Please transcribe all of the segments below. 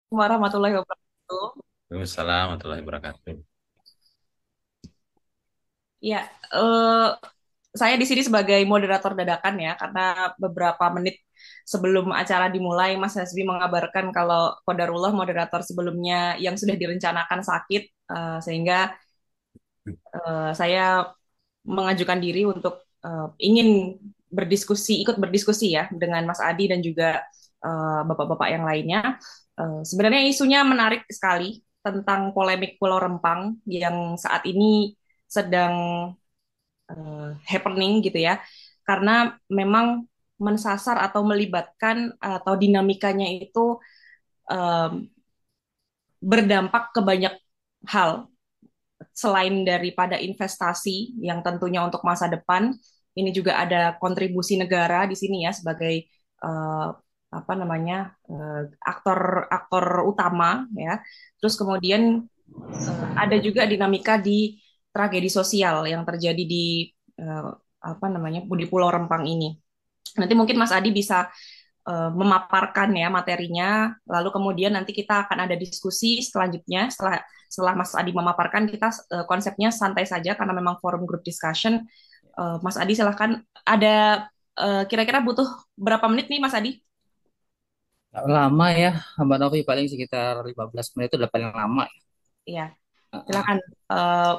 Warahmatullahi wabarakatuh. Waalaikumsalam warahmatullahi wabarakatuh. Ya, saya di sini sebagai moderator dadakan ya, karena beberapa menit sebelum acara dimulai, Mas Hasbi mengabarkan kalau Qadarullah moderator sebelumnya yang sudah direncanakan sakit, sehingga saya mengajukan diri untuk ingin ikut berdiskusi ya dengan Mas Adi dan juga bapak-bapak yang lainnya. Sebenarnya isunya menarik sekali tentang polemik Pulau Rempang yang saat ini sedang happening gitu ya, karena memang mensasar atau melibatkan atau dinamikanya itu um, berdampak ke banyak hal selain daripada investasi yang tentunya untuk masa depan, ini juga ada kontribusi negara di sini ya sebagai uh, apa namanya aktor-aktor utama ya. Terus kemudian ada juga dinamika di tragedi sosial yang terjadi di uh, apa namanya di Pulau Rempang ini. Nanti mungkin Mas Adi bisa memaparkan ya materinya, lalu kemudian nanti kita akan ada diskusi selanjutnya setelah setelah Mas Adi memaparkan kita konsepnya santai saja karena memang forum group discussion. Mas Adi silahkan ada kira-kira butuh berapa menit nih Mas Adi? Nggak lama ya, Mbak Novi paling sekitar 15 menit itu udah paling lama. Iya, Heeh. silakan. Eh,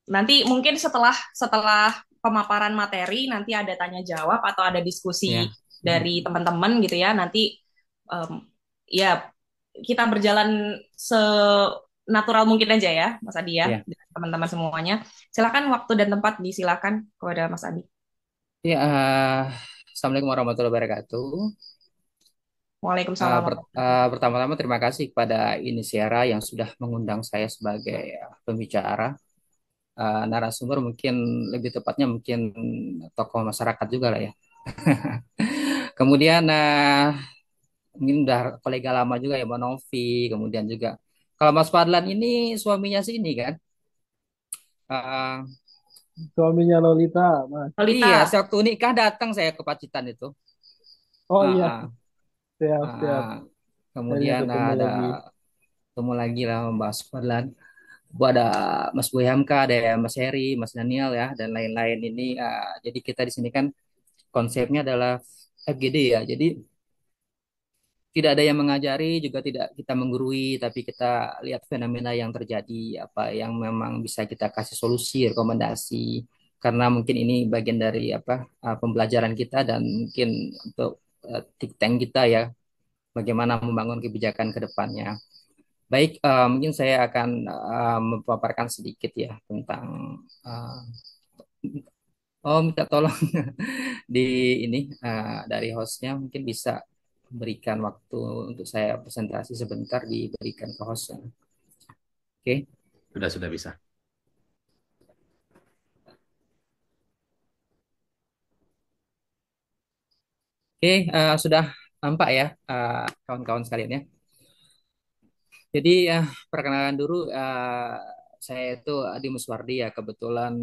Nanti mungkin setelah setelah pemaparan materi nanti ada tanya jawab atau ada diskusi Ya. dari teman-teman gitu ya. Nanti em, ya kita berjalan senatural mungkin aja ya, Mas Adi ya, Ya. dengan teman-teman semuanya. Silakan waktu dan tempat disilakan kepada Mas Adi. Ya, Assalamualaikum warahmatullahi wabarakatuh. Waalaikumsalam warahmatullahi wabarakatuh. Pertama-tama terima kasih kepada Inisiara yang sudah mengundang saya sebagai pembicara. Narasumber mungkin lebih tepatnya mungkin tokoh masyarakat juga lah ya. Kemudian mungkin udah kolega lama juga ya Mbak Novi. Kemudian juga kalau Mas Fadlan ini suaminya sih ini kan. Ah, Suaminya Lolita, Mas. iya, Lolita, sewaktu nikah datang saya ke Pacitan itu. Oh Ah, iya, ah, siap, ah, siap. ah. Akhirnya Kemudian ketemu ada lagi. ketemu lagi lah Mas Fadlan. Ada Mas Boyhamka, ada Mas Heri, Mas Daniel ya, dan lain-lain ini. Jadi kita di sini kan konsepnya adalah FGD ya. Jadi tidak ada yang mengajari, juga tidak kita menggurui, tapi kita lihat fenomena yang terjadi, apa yang memang bisa kita kasih solusi, rekomendasi. Karena mungkin ini bagian dari apa pembelajaran kita dan mungkin untuk think tank kita ya, bagaimana membangun kebijakan ke depannya. Baik, mungkin saya akan memaparkan sedikit ya tentang oh minta tolong di ini dari hostnya mungkin bisa berikan waktu untuk saya presentasi sebentar diberikan ke hostnya. Oke, sudah bisa. Oke, sudah nampak ya kawan-kawan sekalian ya. Jadi perkenalan dulu saya itu Adi Muswardi ya kebetulan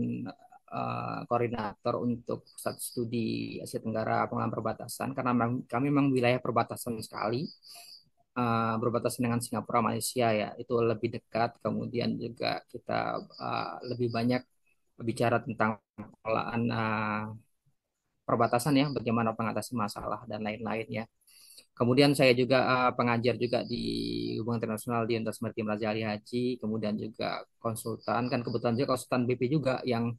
koordinator untuk pusat studi Asia Tenggara pengelolaan perbatasan karena kami memang wilayah perbatasan sekali berbatasan dengan Singapura Malaysia ya itu lebih dekat kemudian juga kita lebih banyak bicara tentang pengelolaan perbatasan ya bagaimana pengatasi masalah dan lain-lain ya. Kemudian saya juga pengajar juga di hubungan internasional di Universitas Maritim Raja Ali Haji, kemudian juga konsultan, kan kebetulan juga konsultan BP juga yang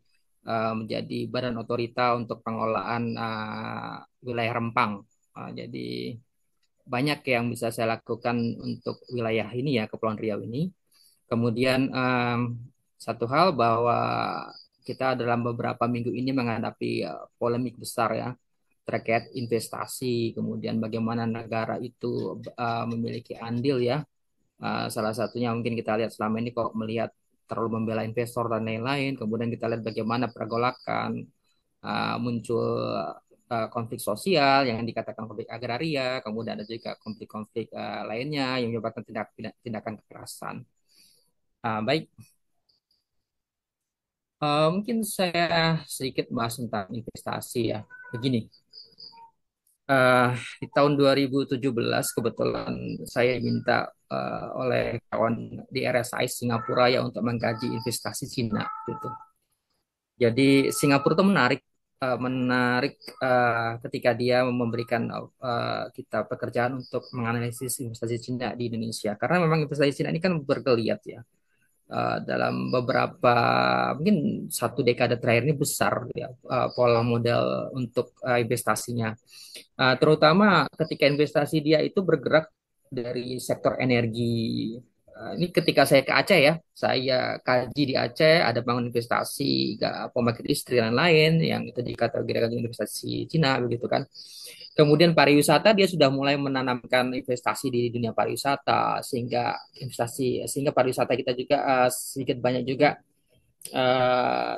menjadi badan otorita untuk pengelolaan wilayah Rempang. Jadi banyak yang bisa saya lakukan untuk wilayah ini ya, Kepulauan Riau ini. Kemudian satu hal bahwa kita dalam beberapa minggu ini menghadapi polemik besar ya terkait investasi, kemudian bagaimana negara itu memiliki andil ya. Salah satunya mungkin kita lihat selama ini kok melihat terlalu membela investor dan lain-lain. Kemudian kita lihat bagaimana pergolakan muncul konflik sosial yang dikatakan konflik agraria, kemudian ada juga konflik-konflik lainnya yang menyebabkan tindakan kekerasan. Baik, mungkin saya sedikit bahas tentang investasi ya. Begini, Eh, di tahun 2017 kebetulan saya minta oleh kawan di RSI Singapura ya untuk mengkaji investasi Cina gitu. Jadi Singapura itu menarik ketika dia memberikan kita pekerjaan untuk menganalisis investasi Cina di Indonesia. Karena memang investasi Cina ini kan bergeliat ya. Dalam beberapa mungkin 1 dekade terakhir ini besar ya pola model untuk investasinya. Terutama ketika investasi dia itu bergerak dari sektor energi. Ini ketika saya ke Aceh ya, saya kaji di Aceh ada bangun investasi, pembangkit listrik dan lain yang itu dikategorikan investasi Cina begitu kan. Kemudian pariwisata dia sudah mulai menanamkan investasi di dunia pariwisata sehingga pariwisata kita juga sedikit banyak juga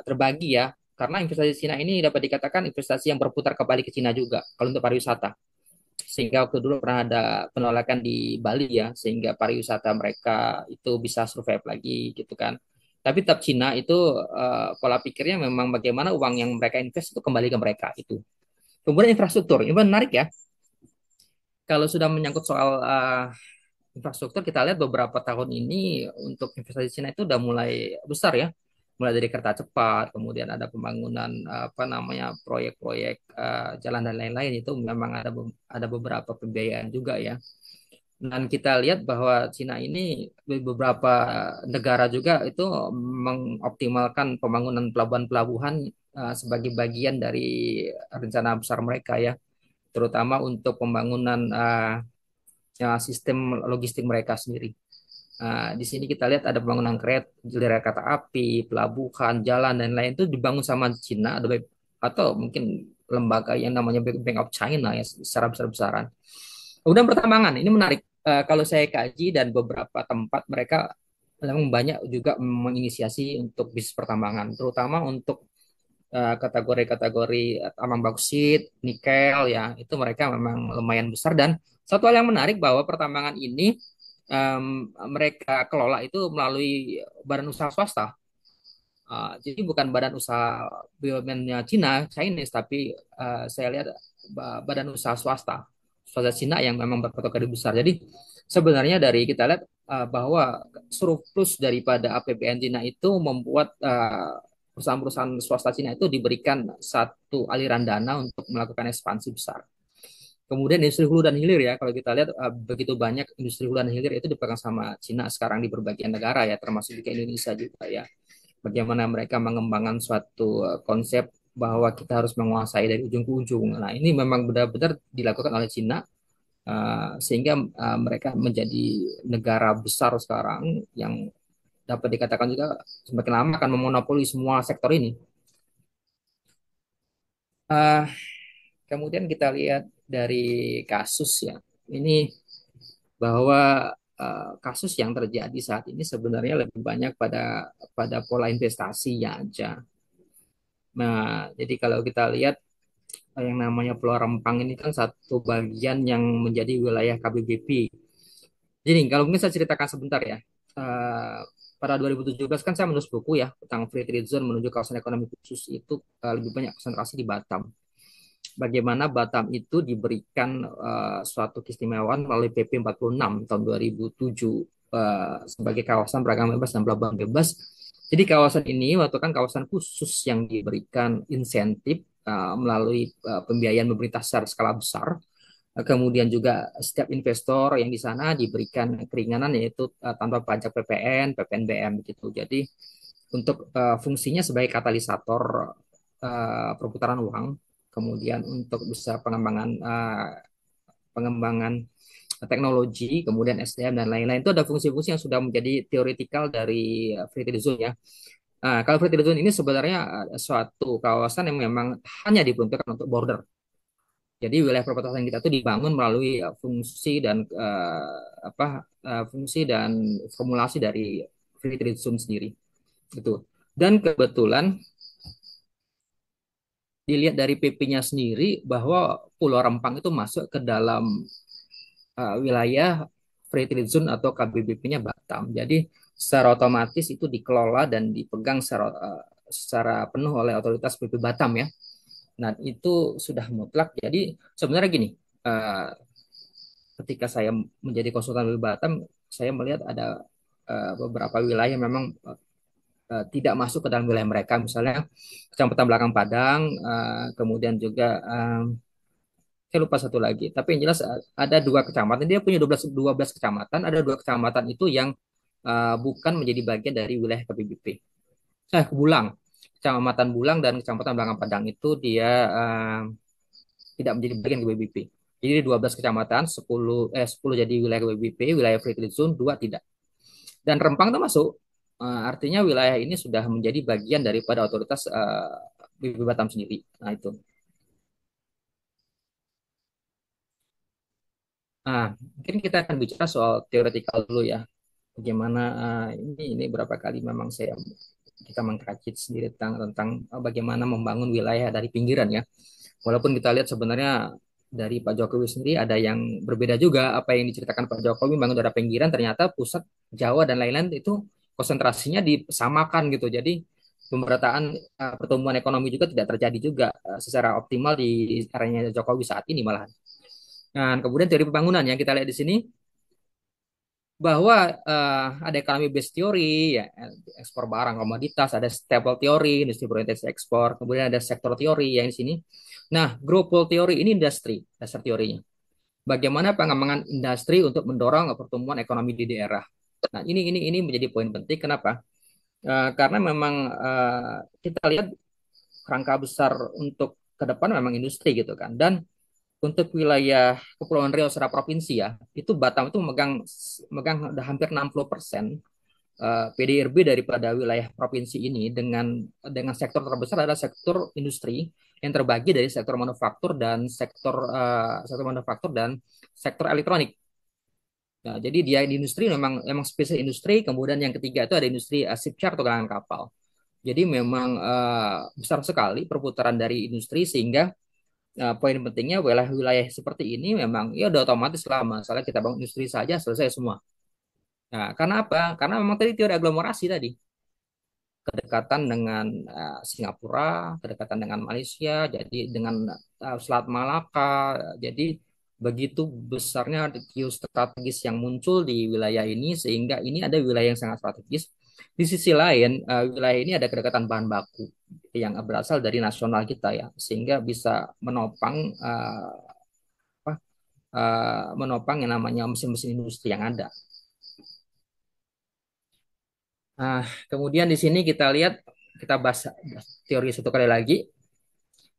terbagi ya. Karena investasi Cina ini dapat dikatakan investasi yang berputar kembali ke Cina juga kalau untuk pariwisata, sehingga waktu dulu pernah ada penolakan di Bali ya, sehingga pariwisata mereka itu bisa survive lagi gitu kan. Tapi tetap Cina itu pola pikirnya memang bagaimana uang yang mereka invest itu kembali ke mereka itu. Kemudian infrastruktur, ini menarik ya. Kalau sudah menyangkut soal infrastruktur, kita lihat beberapa tahun ini untuk investasi Cina itu udah mulai besar ya. Mulai dari kereta cepat, kemudian ada pembangunan apa namanya proyek-proyek jalan dan lain-lain itu memang ada beberapa pembiayaan juga ya. Dan kita lihat bahwa Cina ini di beberapa negara juga itu mengoptimalkan pembangunan pelabuhan-pelabuhan sebagai bagian dari rencana besar mereka ya, terutama untuk pembangunan ya, sistem logistik mereka sendiri. Di sini kita lihat ada pembangunan kereta api, pelabuhan, jalan dan lain itu dibangun sama Cina atau mungkin lembaga yang namanya Bank of China ya secara besar-besaran. Kemudian pertambangan ini menarik. Kalau saya kaji dan beberapa tempat mereka memang banyak juga menginisiasi untuk bisnis pertambangan, terutama untuk kategori-kategori tambang bauksit, nikel ya, itu mereka memang lumayan besar. Dan satu hal yang menarik bahwa pertambangan ini mereka kelola itu melalui badan usaha swasta. Jadi bukan badan usaha BUMN-nya Chinese, tapi saya lihat badan usaha swasta Cina yang memang berkategori besar. Jadi sebenarnya dari kita lihat bahwa surplus daripada APBN Cina itu membuat perusahaan-perusahaan swasta Cina itu diberikan satu aliran dana untuk melakukan ekspansi besar. Kemudian industri hulu dan hilir ya, kalau kita lihat begitu banyak industri hulu dan hilir itu dipegang sama Cina sekarang di berbagai negara ya, termasuk juga Indonesia juga ya. Bagaimana mereka mengembangkan suatu konsep bahwa kita harus menguasai dari ujung ke ujung. Nah, ini memang benar-benar dilakukan oleh Cina sehingga mereka menjadi negara besar sekarang yang dapat dikatakan juga semakin lama akan memonopoli semua sektor ini. Uh, Kemudian kita lihat dari kasus ya, ini bahwa kasus yang terjadi saat ini sebenarnya lebih banyak pada pada pola investasinya aja. Nah, jadi kalau kita lihat yang namanya Pulau Rempang ini kan satu bagian yang menjadi wilayah KBBP. Jadi kalau mungkin saya ceritakan sebentar ya. Eh, Pada 2017 kan saya menulis buku ya tentang Free Trade Zone menuju kawasan ekonomi khusus itu lebih banyak konsentrasi di Batam. Bagaimana Batam itu diberikan suatu keistimewaan melalui PP 46 tahun 2007 sebagai kawasan beragama bebas dan pelabuhan bebas. Jadi kawasan ini merupakan kawasan khusus yang diberikan insentif melalui pembiayaan pemerintah secara skala besar. Kemudian juga setiap investor yang di sana diberikan keringanan yaitu tanpa pajak PPN, PPNBM begitu. Jadi untuk fungsinya sebagai katalisator perputaran uang, kemudian untuk bisa pengembangan teknologi, kemudian SDM dan lain-lain itu ada fungsi-fungsi yang sudah menjadi teoretikal dari free trade zone ya. Kalau free trade zone ini sebenarnya suatu kawasan yang memang hanya diperuntukkan untuk border. Jadi wilayah perbatasan kita itu dibangun melalui fungsi dan formulasi dari free trade zone sendiri itu. Dan kebetulan dilihat dari PP-nya sendiri bahwa Pulau Rempang itu masuk ke dalam wilayah Free Trade Zone atau KBBP-nya Batam. Jadi secara otomatis itu dikelola dan dipegang secara penuh oleh otoritas PP Batam ya. Nah, itu sudah mutlak. Jadi sebenarnya gini, eh, ketika saya menjadi konsultan di Batam, saya melihat ada beberapa wilayah yang memang tidak masuk ke dalam wilayah mereka. Misalnya Kecamatan Belakang Padang, kemudian juga saya lupa satu lagi. Tapi yang jelas ada dua kecamatan. Dia punya 12 kecamatan. Ada dua kecamatan itu yang bukan menjadi bagian dari wilayah KBBP. Bulang. Kecamatan Bulang dan Kecamatan Belakang Padang itu dia tidak menjadi bagian KBBP. Jadi 12 kecamatan, 10 jadi wilayah KBBP, wilayah free trade zone, 2 tidak. Dan Rempang itu masuk. Artinya wilayah ini sudah menjadi bagian daripada otoritas BPP Batam sendiri. Nah, itu. Mungkin kita akan bicara soal teoretikal dulu ya. Bagaimana ini berapa kali memang kita mengkaji sendiri tentang bagaimana membangun wilayah dari pinggiran ya. Walaupun kita lihat sebenarnya dari Pak Jokowi sendiri ada yang berbeda juga apa yang diceritakan Pak Jokowi bangun daerah pinggiran ternyata pusat Jawa dan lain-lain itu konsentrasinya disamakan gitu. Jadi pemerataan pertumbuhan ekonomi juga tidak terjadi juga secara optimal di eranya Jokowi saat ini malahan. Nah, kemudian dari pembangunan yang kita lihat di sini bahwa ada economy based theory ya, ekspor barang komoditas, ada stable theory industri berorientasi ekspor, kemudian ada sektor teori yang di sini. Nah, growth theory ini industri dasar teorinya. Bagaimana pengembangan industri untuk mendorong pertumbuhan ekonomi di daerah. Nah, ini menjadi poin penting. Kenapa? Karena memang kita lihat kerangka besar untuk ke depan memang industri gitu kan. Dan untuk wilayah Kepulauan Riau secara provinsi ya, itu Batam itu megang megang udah hampir 60% PDRB daripada wilayah provinsi ini dengan sektor terbesar adalah sektor industri yang terbagi dari sektor manufaktur dan sektor manufaktur dan sektor elektronik. Nah, jadi dia di industri memang memang spesial industri. Kemudian yang ketiga itu ada industri shipyard atau galangan kapal. Jadi memang besar sekali perputaran dari industri sehingga poin pentingnya wilayah-wilayah seperti ini memang ya udah otomatis lah masalah kita bangun industri saja selesai semua. Nah, karena apa? Karena memang tadi teori aglomerasi tadi kedekatan dengan Singapura, kedekatan dengan Malaysia, jadi dengan Selat Malaka, jadi begitu besarnya geostrategis yang muncul di wilayah ini sehingga ini ada wilayah yang sangat strategis. Di sisi lain, wilayah ini ada kedekatan bahan baku yang berasal dari nasional kita ya, sehingga bisa menopang apa, menopang yang namanya mesin-mesin industri yang ada. Nah, kemudian di sini kita lihat, kita bahas teori satu kali lagi,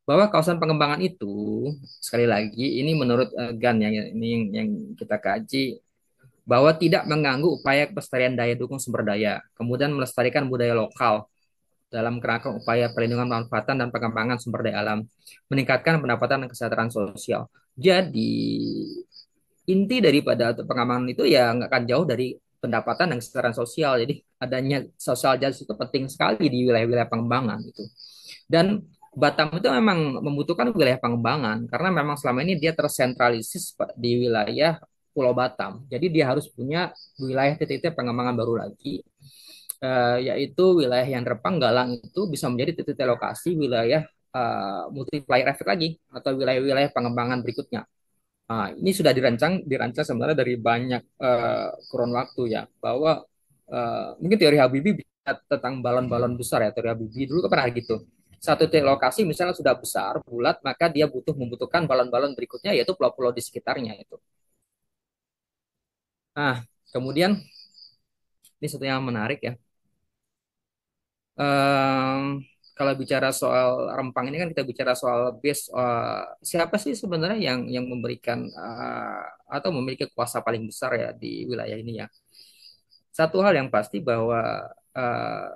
bahwa kawasan pengembangan itu, sekali lagi, ini menurut GAN ini yang kita kaji, bahwa tidak mengganggu upaya pelestarian daya dukung sumber daya, kemudian melestarikan budaya lokal dalam kerangka upaya perlindungan pemanfaatan dan pengembangan sumber daya alam, meningkatkan pendapatan dan kesejahteraan sosial. Jadi, inti daripada pengembangan itu ya nggak akan jauh dari pendapatan dan kesejahteraan sosial. Jadi adanya social justice itu penting sekali di wilayah-wilayah pengembangan itu. Dan Batam itu memang membutuhkan wilayah pengembangan karena memang selama ini dia tersentralisis di wilayah Pulau Batam. Jadi dia harus punya wilayah titik-titik pengembangan baru lagi, yaitu wilayah yang Rempang Galang itu bisa menjadi titik lokasi wilayah multiplier effect lagi atau wilayah-wilayah pengembangan berikutnya. Ini sudah dirancang sebenarnya dari banyak kurun waktu ya, bahwa mungkin teori Habibie tentang balon-balon besar ya, teori Habibie dulu kan pernah gitu. Satu titik lokasi misalnya sudah besar, bulat, maka dia membutuhkan balon-balon berikutnya yaitu pulau-pulau di sekitarnya itu. Nah, kemudian ini satu yang menarik ya. Em, Kalau bicara soal Rempang ini kan kita bicara soal base siapa sih sebenarnya yang memberikan atau memiliki kuasa paling besar ya di wilayah ini ya. Satu hal yang pasti bahwa eh,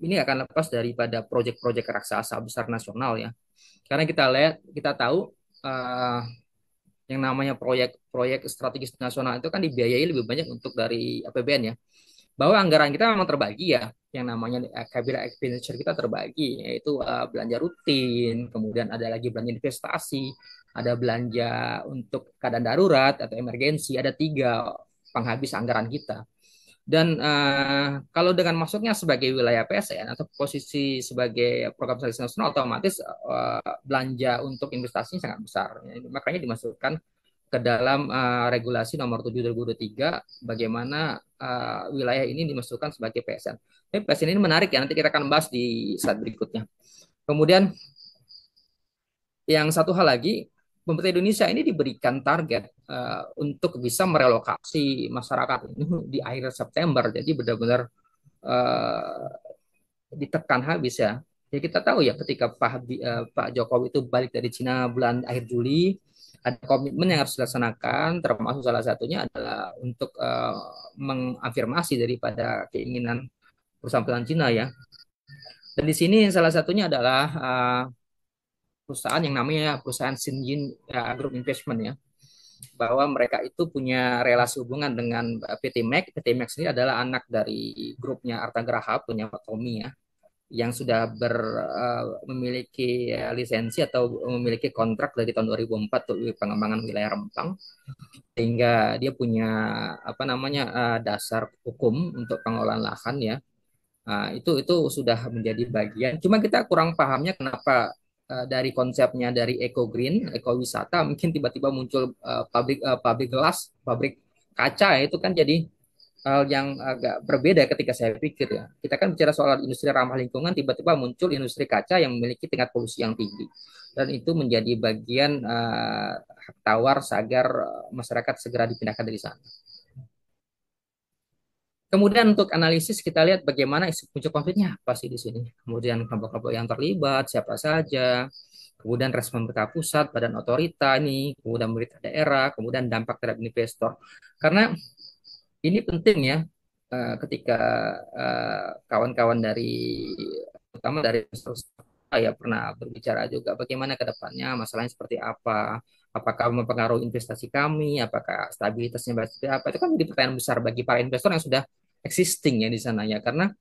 ini akan lepas daripada proyek-proyek raksasa besar nasional ya. Karena kita lihat, kita tahu eh, yang namanya proyek-proyek strategis nasional itu kan dibiayai lebih banyak untuk dari APBN ya. Bahwa anggaran kita memang terbagi ya, yang namanya capital expenditure kita terbagi, yaitu belanja rutin, kemudian ada lagi belanja investasi, ada belanja untuk keadaan darurat atau emergensi, ada tiga penghabis anggaran kita. Dan kalau dengan masuknya sebagai wilayah PSN atau posisi sebagai program strategis nasional, otomatis belanja untuk investasi sangat besar. Makanya dimasukkan ke dalam regulasi nomor 7 2023 bagaimana wilayah ini dimasukkan sebagai PSN. Tapi PSN ini menarik ya, nanti kita akan bahas di slide berikutnya. Kemudian yang satu hal lagi, pemerintah Indonesia ini diberikan target untuk bisa merelokasi masyarakat ini di akhir September. Jadi benar-benar uh, ditekan habis ya. Jadi kita tahu ya ketika Pak Jokowi itu balik dari Cina bulan akhir Juli, ada komitmen yang harus dilaksanakan, termasuk salah satunya adalah untuk mengafirmasi daripada keinginan perusahaan Cina ya. Dan di sini salah satunya adalah perusahaan yang namanya perusahaan Sinjin Group Investment ya, bahwa mereka itu punya relasi hubungan dengan PT Max. PT Max ini adalah anak dari grupnya Arta Graha, punya Pak Tommy ya, yang sudah memiliki lisensi atau memiliki kontrak dari tahun 2004 untuk pengembangan wilayah Rempang, sehingga dia punya apa namanya dasar hukum untuk pengelolaan lahan ya. Itu sudah menjadi bagian. Cuma kita kurang pahamnya kenapa dari konsepnya dari eco green, eco wisata, mungkin tiba-tiba muncul pabrik gelas, pabrik kaca ya, itu kan jadi hal yang agak berbeda ketika saya pikir ya. Kita kan bicara soal industri ramah lingkungan, tiba-tiba muncul industri kaca yang memiliki tingkat polusi yang tinggi. Dan itu menjadi bagian hak tawar agar masyarakat segera dipindahkan dari sana. Kemudian untuk analisis kita lihat bagaimana isu puncak konfliknya apa sih di sini. Kemudian kelompok-kelompok yang terlibat, siapa saja. Kemudian respon pemerintah pusat, badan otorita ini, kemudian pemerintah daerah, kemudian dampak terhadap investor. Karena ini penting ya ketika kawan-kawan dari terutama dari saya pernah berbicara juga bagaimana ke depannya masalahnya seperti apa, apakah mempengaruhi investasi kami, apakah stabilitasnya seperti apa, itu kan jadi pertanyaan besar bagi para investor yang sudah existing ya di sana ya, karena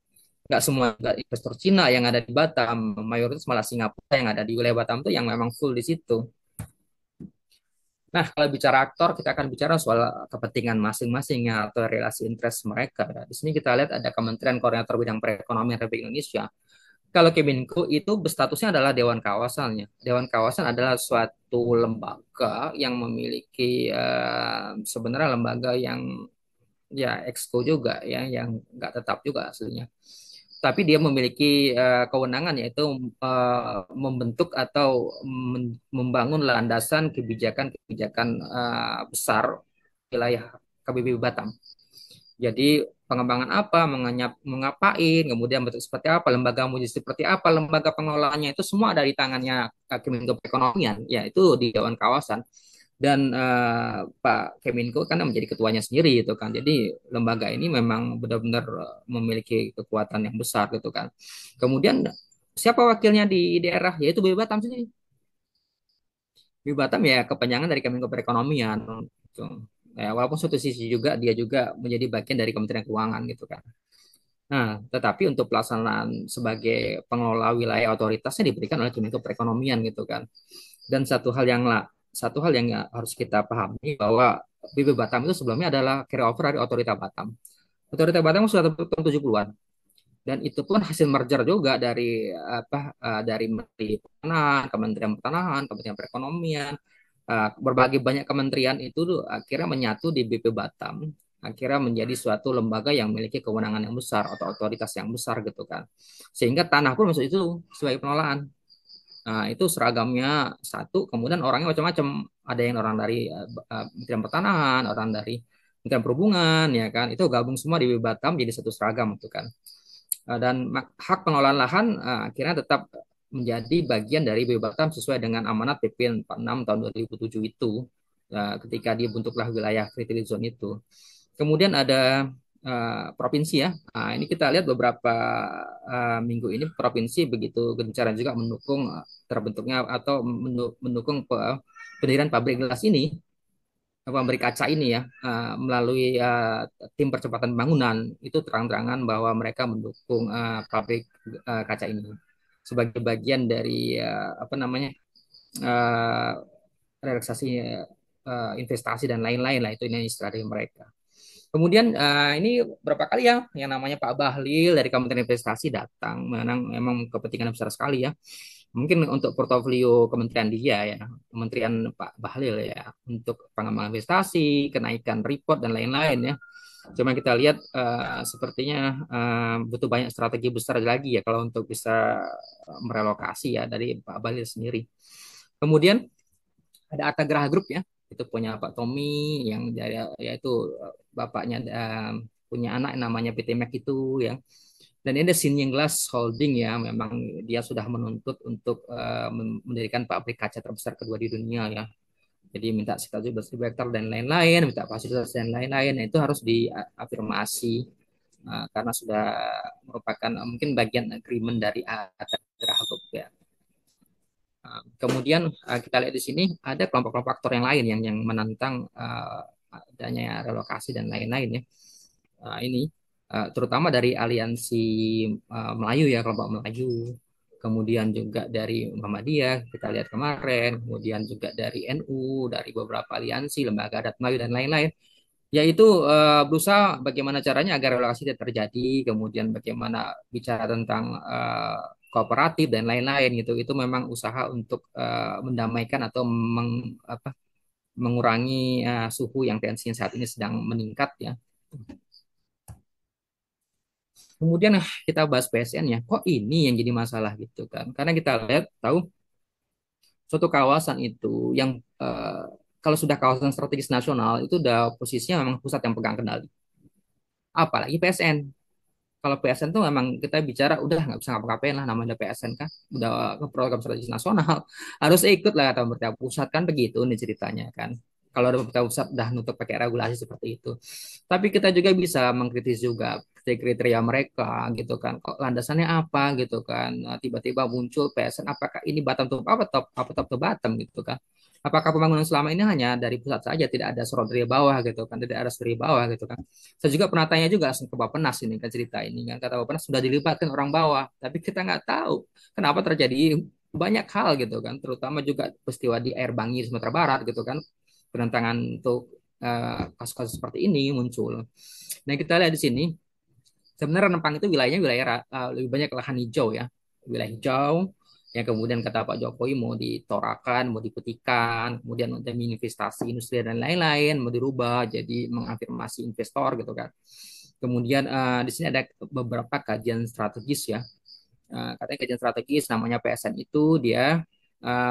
nggak semua investor Cina yang ada di Batam, mayoritas malah Singapura yang ada di wilayah Batam itu yang memang full di situ. Nah, kalau bicara aktor, kita akan bicara soal kepentingan masing-masing ya, atau relasi interest mereka. Ya. Di sini kita lihat ada Kementerian Koordinator Bidang Perekonomian Republik Indonesia. Kalau Kemenko itu berstatusnya adalah Dewan Kawasannya. Dewan Kawasan adalah suatu lembaga yang memiliki sebenarnya lembaga yang ya exco juga ya, yang nggak tetap juga aslinya. Tapi dia memiliki kewenangan yaitu membentuk atau membangun landasan kebijakan-kebijakan besar wilayah KBB Batam. Jadi pengembangan apa, mengapain, kemudian bentuk seperti apa, lembaga mau seperti apa, lembaga pengelolaannya itu semua ada di tangannya Kemenko Perekonomian, ya itu di Dewan Kawasan. Dan Pak Kemenko kan menjadi ketuanya sendiri gitu kan. Jadi lembaga ini memang benar-benar memiliki kekuatan yang besar gitu kan. Kemudian siapa wakilnya di daerah? Yaitu BB Batam sendiri. BB Batam ya kepanjangan dari Kemenko Perekonomian. Gitu. Ya, walaupun suatu sisi juga dia juga menjadi bagian dari Kementerian Keuangan gitu kan. Nah, tetapi untuk pelaksanaan sebagai pengelola wilayah otoritasnya diberikan oleh Kemenko Perekonomian gitu kan. Dan satu hal yang harus kita pahami bahwa BB Batam itu sebelumnya adalah carryover dari Otorita Batam. Otorita Batam sudah tahun 70-an dan itu pun hasil merger juga dari dari Menteri Pertanahan, Kementerian Pertanahan, Kementerian Perekonomian, berbagai banyak kementerian itu akhirnya menyatu di BP Batam, akhirnya menjadi suatu lembaga yang memiliki kewenangan yang besar atau otoritas yang besar gitu kan, sehingga tanah pun masuk itu sebagai pengelolaan. Nah, itu seragamnya satu, kemudian orangnya macam-macam. Ada yang orang dari Kementerian Pertanahan, orang dari Kementerian Perhubungan, ya kan. Itu gabung semua di Batam jadi satu seragam itu kan. Dan hak pengelolaan lahan akhirnya tetap menjadi bagian dari BB Batam sesuai dengan amanat PP 46 tahun 2007 itu ketika dibentuklah wilayah free zone itu. Kemudian ada provinsi ya. Nah, ini kita lihat beberapa minggu ini provinsi begitu gencar juga mendukung terbentuknya atau mendukung pendirian pabrik gelas ini, pabrik kaca ini ya, melalui tim percepatan pembangunan itu terang-terangan bahwa mereka mendukung pabrik kaca ini sebagai bagian dari apa namanya relaksasi investasi dan lain-lain lah itu ini strategi mereka. Kemudian ini berapa kali ya yang namanya Pak Bahlil dari Kementerian Investasi datang, memang kepentingan besar sekali ya. Mungkin untuk portofolio kementerian dia ya, Kementerian Pak Bahlil ya, untuk pengembangan investasi, kenaikan report dan lain-lain ya. Cuma kita lihat sepertinya butuh banyak strategi besar lagi ya kalau untuk bisa merelokasi ya dari Pak Bahlil sendiri. Kemudian ada Arta Graha Group ya, itu punya Pak Tommy yang dari yaitu bapaknya punya anak yang namanya PT Mac itu ya. Dan ini ada Sinying Glass Holding ya, memang dia sudah menuntut untuk mendirikan pabrik kaca terbesar kedua di dunia ya. Jadi minta sekitar 17.000 hektar dan lain-lain, minta fasilitas dan lain-lain. Nah, itu harus diafirmasi karena sudah merupakan mungkin bagian agreement dari Arta Graha Group ya. Kemudian kita lihat di sini ada kelompok-kelompok aktor yang lain yang menantang adanya relokasi dan lain-lain ya. Ini terutama dari aliansi Melayu ya, kelompok Melayu. Kemudian juga dari Muhammadiyah kita lihat kemarin, kemudian juga dari NU, dari beberapa aliansi, lembaga adat Melayu dan lain-lain, yaitu berusaha bagaimana caranya agar relokasi tidak terjadi, kemudian bagaimana bicara tentang kooperatif dan lain-lain gitu. Itu memang usaha untuk mendamaikan atau mengurangi suhu yang tensinya saat ini sedang meningkat ya. Kemudian kita bahas PSN ya, kok ini yang jadi masalah gitu kan? Karena kita lihat tahu suatu kawasan itu yang kalau sudah kawasan strategis nasional itu udah posisinya memang pusat yang pegang kendali. Apalagi PSN. Kalau PSN tuh memang kita bicara udah nggak bisa ngapa-ngapain lah, namanya PSN kan udah ke program strategi nasional harus ikut lah kata pemerintah pusat kan, begitu nih ceritanya kan. Kalau ada pemerintah pusat udah nutup pakai regulasi seperti itu, tapi kita juga bisa mengkritis juga kriteria mereka gitu kan, kok landasannya apa gitu kan. Nah, tiba-tiba muncul PSN, apakah ini bottom to apa top to bottom gitu kan. Apakah pembangunan selama ini hanya dari pusat saja, tidak ada sorot dari bawah gitu kan, tidak ada dari bawah gitu kan. Saya juga pernah tanya juga langsung ke Bappenas ini kan, cerita ini kan, kata Bappenas sudah dilibatkan orang bawah, tapi kita nggak tahu kenapa terjadi banyak hal gitu kan, terutama juga peristiwa di Air Bangi di Sumatera Barat gitu kan, penentangan untuk kasus-kasus seperti ini muncul. Nah kita lihat di sini sebenarnya Rempang itu wilayahnya wilayah lebih banyak lahan hijau ya, wilayah hijau yang kemudian kata Pak Jokowi mau ditorakan, mau diputihkan, kemudian untuk investasi industri dan lain-lain mau dirubah jadi mengafirmasi investor gitu kan. Kemudian di sini ada beberapa kajian strategis ya. Katanya kajian strategis namanya PSN itu dia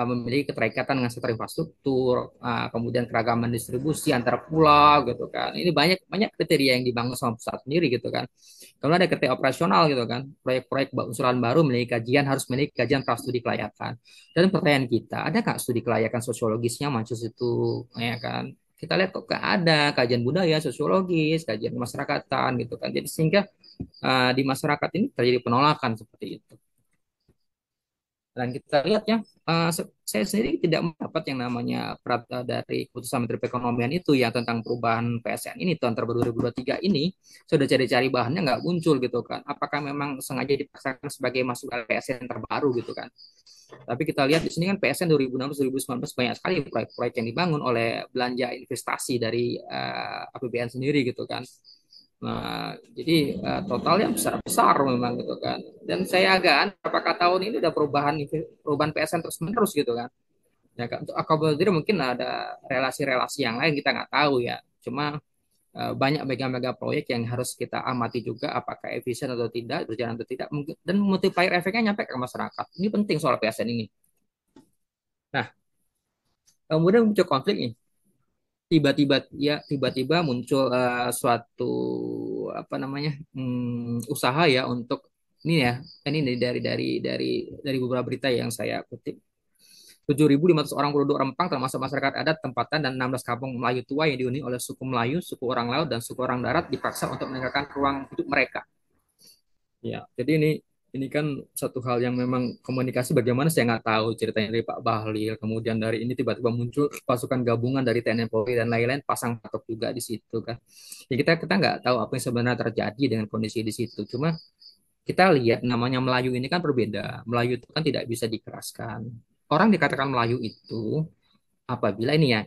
memiliki keterikatan dengan sektor infrastruktur, kemudian keragaman distribusi antar pulau gitu kan. Ini banyak banyak kriteria yang dibangun sama pusat sendiri gitu kan. Kemudian ada kriteria operasional gitu kan. Proyek-proyek usulan baru memiliki kajian, harus memiliki kajian prastudi kelayakan. Dan pertanyaan kita, ada nggak studi kelayakan sosiologisnya Mancus itu, ya kan? Kita lihat kok nggak ada kajian budaya, sosiologis, kajian kemasyarakatan gitu kan. Jadi sehingga di masyarakat ini terjadi penolakan seperti itu. Dan kita lihat ya, saya sendiri tidak mendapat yang namanya perata dari keputusan Menteri Perekonomian itu yang tentang perubahan PSN ini tahun terbaru 2023 ini, sudah cari-cari bahannya nggak muncul gitu kan. Apakah memang sengaja dipaksakan sebagai masuk PSN terbaru gitu kan. Tapi kita lihat di sini kan PSN 2016-2019 banyak sekali proyek-proyek yang dibangun oleh belanja investasi dari APBN sendiri gitu kan. Nah, jadi totalnya besar-besar memang gitu kan. Dan saya agak aneh, apakah tahun ini udah perubahan PSN terus menerus gitu kan. Ya kan, untuk akomodir mungkin ada relasi-relasi yang lain kita nggak tahu ya. Cuma banyak mega-mega proyek yang harus kita amati juga apakah efisien atau tidak, berjalan atau tidak, mungkin dan multiplier efeknya nyampe ke masyarakat. Ini penting soal PSN ini. Nah, kemudian muncul konflik nih, tiba-tiba muncul suatu apa namanya usaha ya untuk ini ya, ini dari beberapa berita yang saya kutip, 7.500 orang penduduk Rempang termasuk masyarakat adat tempatan dan 16 kampung Melayu tua yang dihuni oleh suku Melayu, suku orang laut dan suku orang darat dipaksa untuk meninggalkan ruang hidup mereka. Ya, jadi ini kan satu hal yang memang komunikasi bagaimana saya nggak tahu ceritanya dari Pak Bahlil. Kemudian dari ini tiba-tiba muncul pasukan gabungan dari TNI Polri dan lain-lain pasang patok juga di situ kan. Ya kita nggak tahu apa yang sebenarnya terjadi dengan kondisi di situ. Cuma kita lihat namanya Melayu ini kan berbeda. Melayu itu kan tidak bisa dikeraskan. Orang dikatakan Melayu itu apabila ini ya,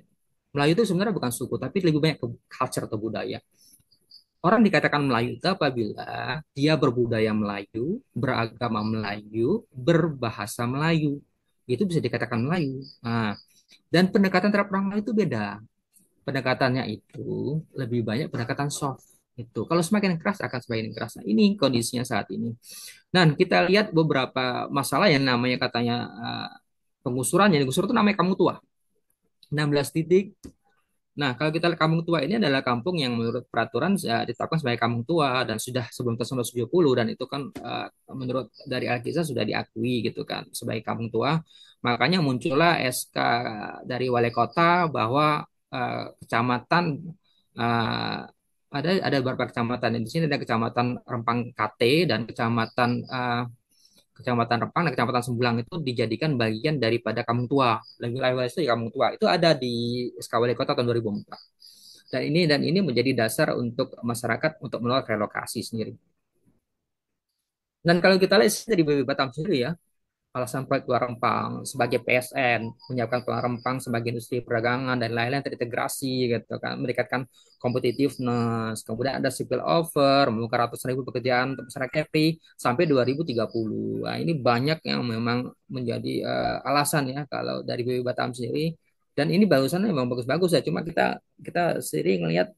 Melayu itu sebenarnya bukan suku tapi lebih banyak ke culture atau budaya. Orang dikatakan Melayu itu apabila dia berbudaya Melayu, beragama Melayu, berbahasa Melayu. Itu bisa dikatakan Melayu. Nah, dan pendekatan terhadap orang Melayu itu beda. Pendekatannya itu lebih banyak pendekatan soft. Itu. Kalau semakin keras akan semakin keras. Nah, ini kondisinya saat ini. Dan kita lihat beberapa masalah yang namanya katanya penggusuran. Yang digusur itu namanya kampung tua. 16 titik. Nah, kalau kita lihat kampung tua ini adalah kampung yang menurut peraturan ditetapkan sebagai kampung tua dan sudah sebelum tahun 1970 dan itu kan menurut dari Alkisah sudah diakui gitu kan sebagai kampung tua. Makanya muncullah SK dari Wali Kota bahwa kecamatan uh, ada beberapa kecamatan di sini ada kecamatan Rempang KT dan Kecamatan Rempang dan Kecamatan Sembulang itu dijadikan bagian daripada Kampung Tua. Wilayah itu di Kampung Tua itu ada di SK Wali Kota tahun 2004. Dan ini menjadi dasar untuk masyarakat untuk menolak relokasi sendiri. Dan kalau kita lihat dari BB Batam sendiri ya, alasan proyek Pulau Rempang sebagai PSN, menyiapkan Pulau Rempang sebagai industri perdagangan dan lain-lain terintegrasi gitu kan, meningkatkan competitiveness, kemudian ada civil offer, membuka ratusan ribu pekerjaan untuk masyarakat Kepri sampai 2030. Nah, ini banyak yang memang menjadi alasan ya kalau dari BB Batam sendiri. Dan ini bagusan memang bagus-bagus ya, cuma kita kita sendiri ngelihat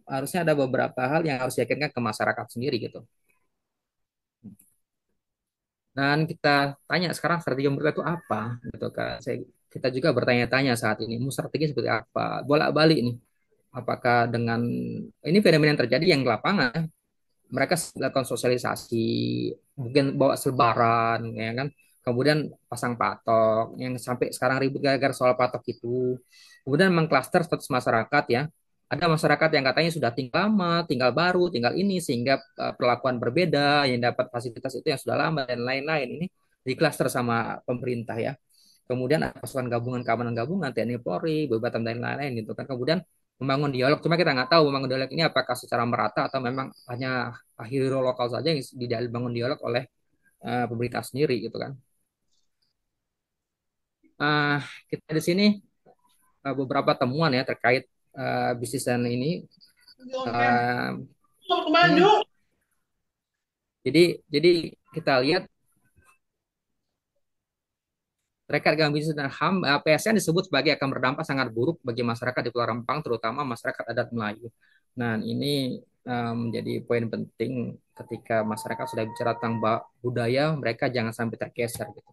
harusnya ada beberapa hal yang harus diyakinkan ke masyarakat sendiri gitu. Dan kita tanya sekarang strategi pemerintah itu apa, gitu kan? Kita juga bertanya-tanya saat ini, mau strategi seperti apa? Bolak-balik nih, apakah dengan ini fenomena yang terjadi yang di lapangan, mereka lakukan sosialisasi, mungkin bawa selebaran, ya kan? Kemudian pasang patok, yang sampai sekarang ribut gara-gara soal patok itu. Kemudian mengklaster status masyarakat ya. Ada masyarakat yang katanya sudah tinggal lama, tinggal baru, tinggal ini, sehingga perlakuan berbeda, yang dapat fasilitas itu yang sudah lama, dan lain-lain. Ini diklaster sama pemerintah ya. Kemudian ada pasukan gabungan, keamanan gabungan, TNI Polri, Batam dan lain-lain gitu kan. Kemudian membangun dialog. Cuma kita nggak tahu membangun dialog ini apakah secara merata atau memang hanya hero lokal saja yang dibangun dialog oleh pemerintah sendiri gitu kan. Uh, kita di sini beberapa temuan ya terkait bisnis dan ini. Uh, ini jadi kita lihat terkait dengan bisnis dan HAM, PSN disebut sebagai akan berdampak sangat buruk bagi masyarakat di Pulau Rempang, terutama masyarakat adat Melayu. Nah, ini menjadi poin penting ketika masyarakat sudah bicara tentang budaya, mereka jangan sampai tergeser gitu.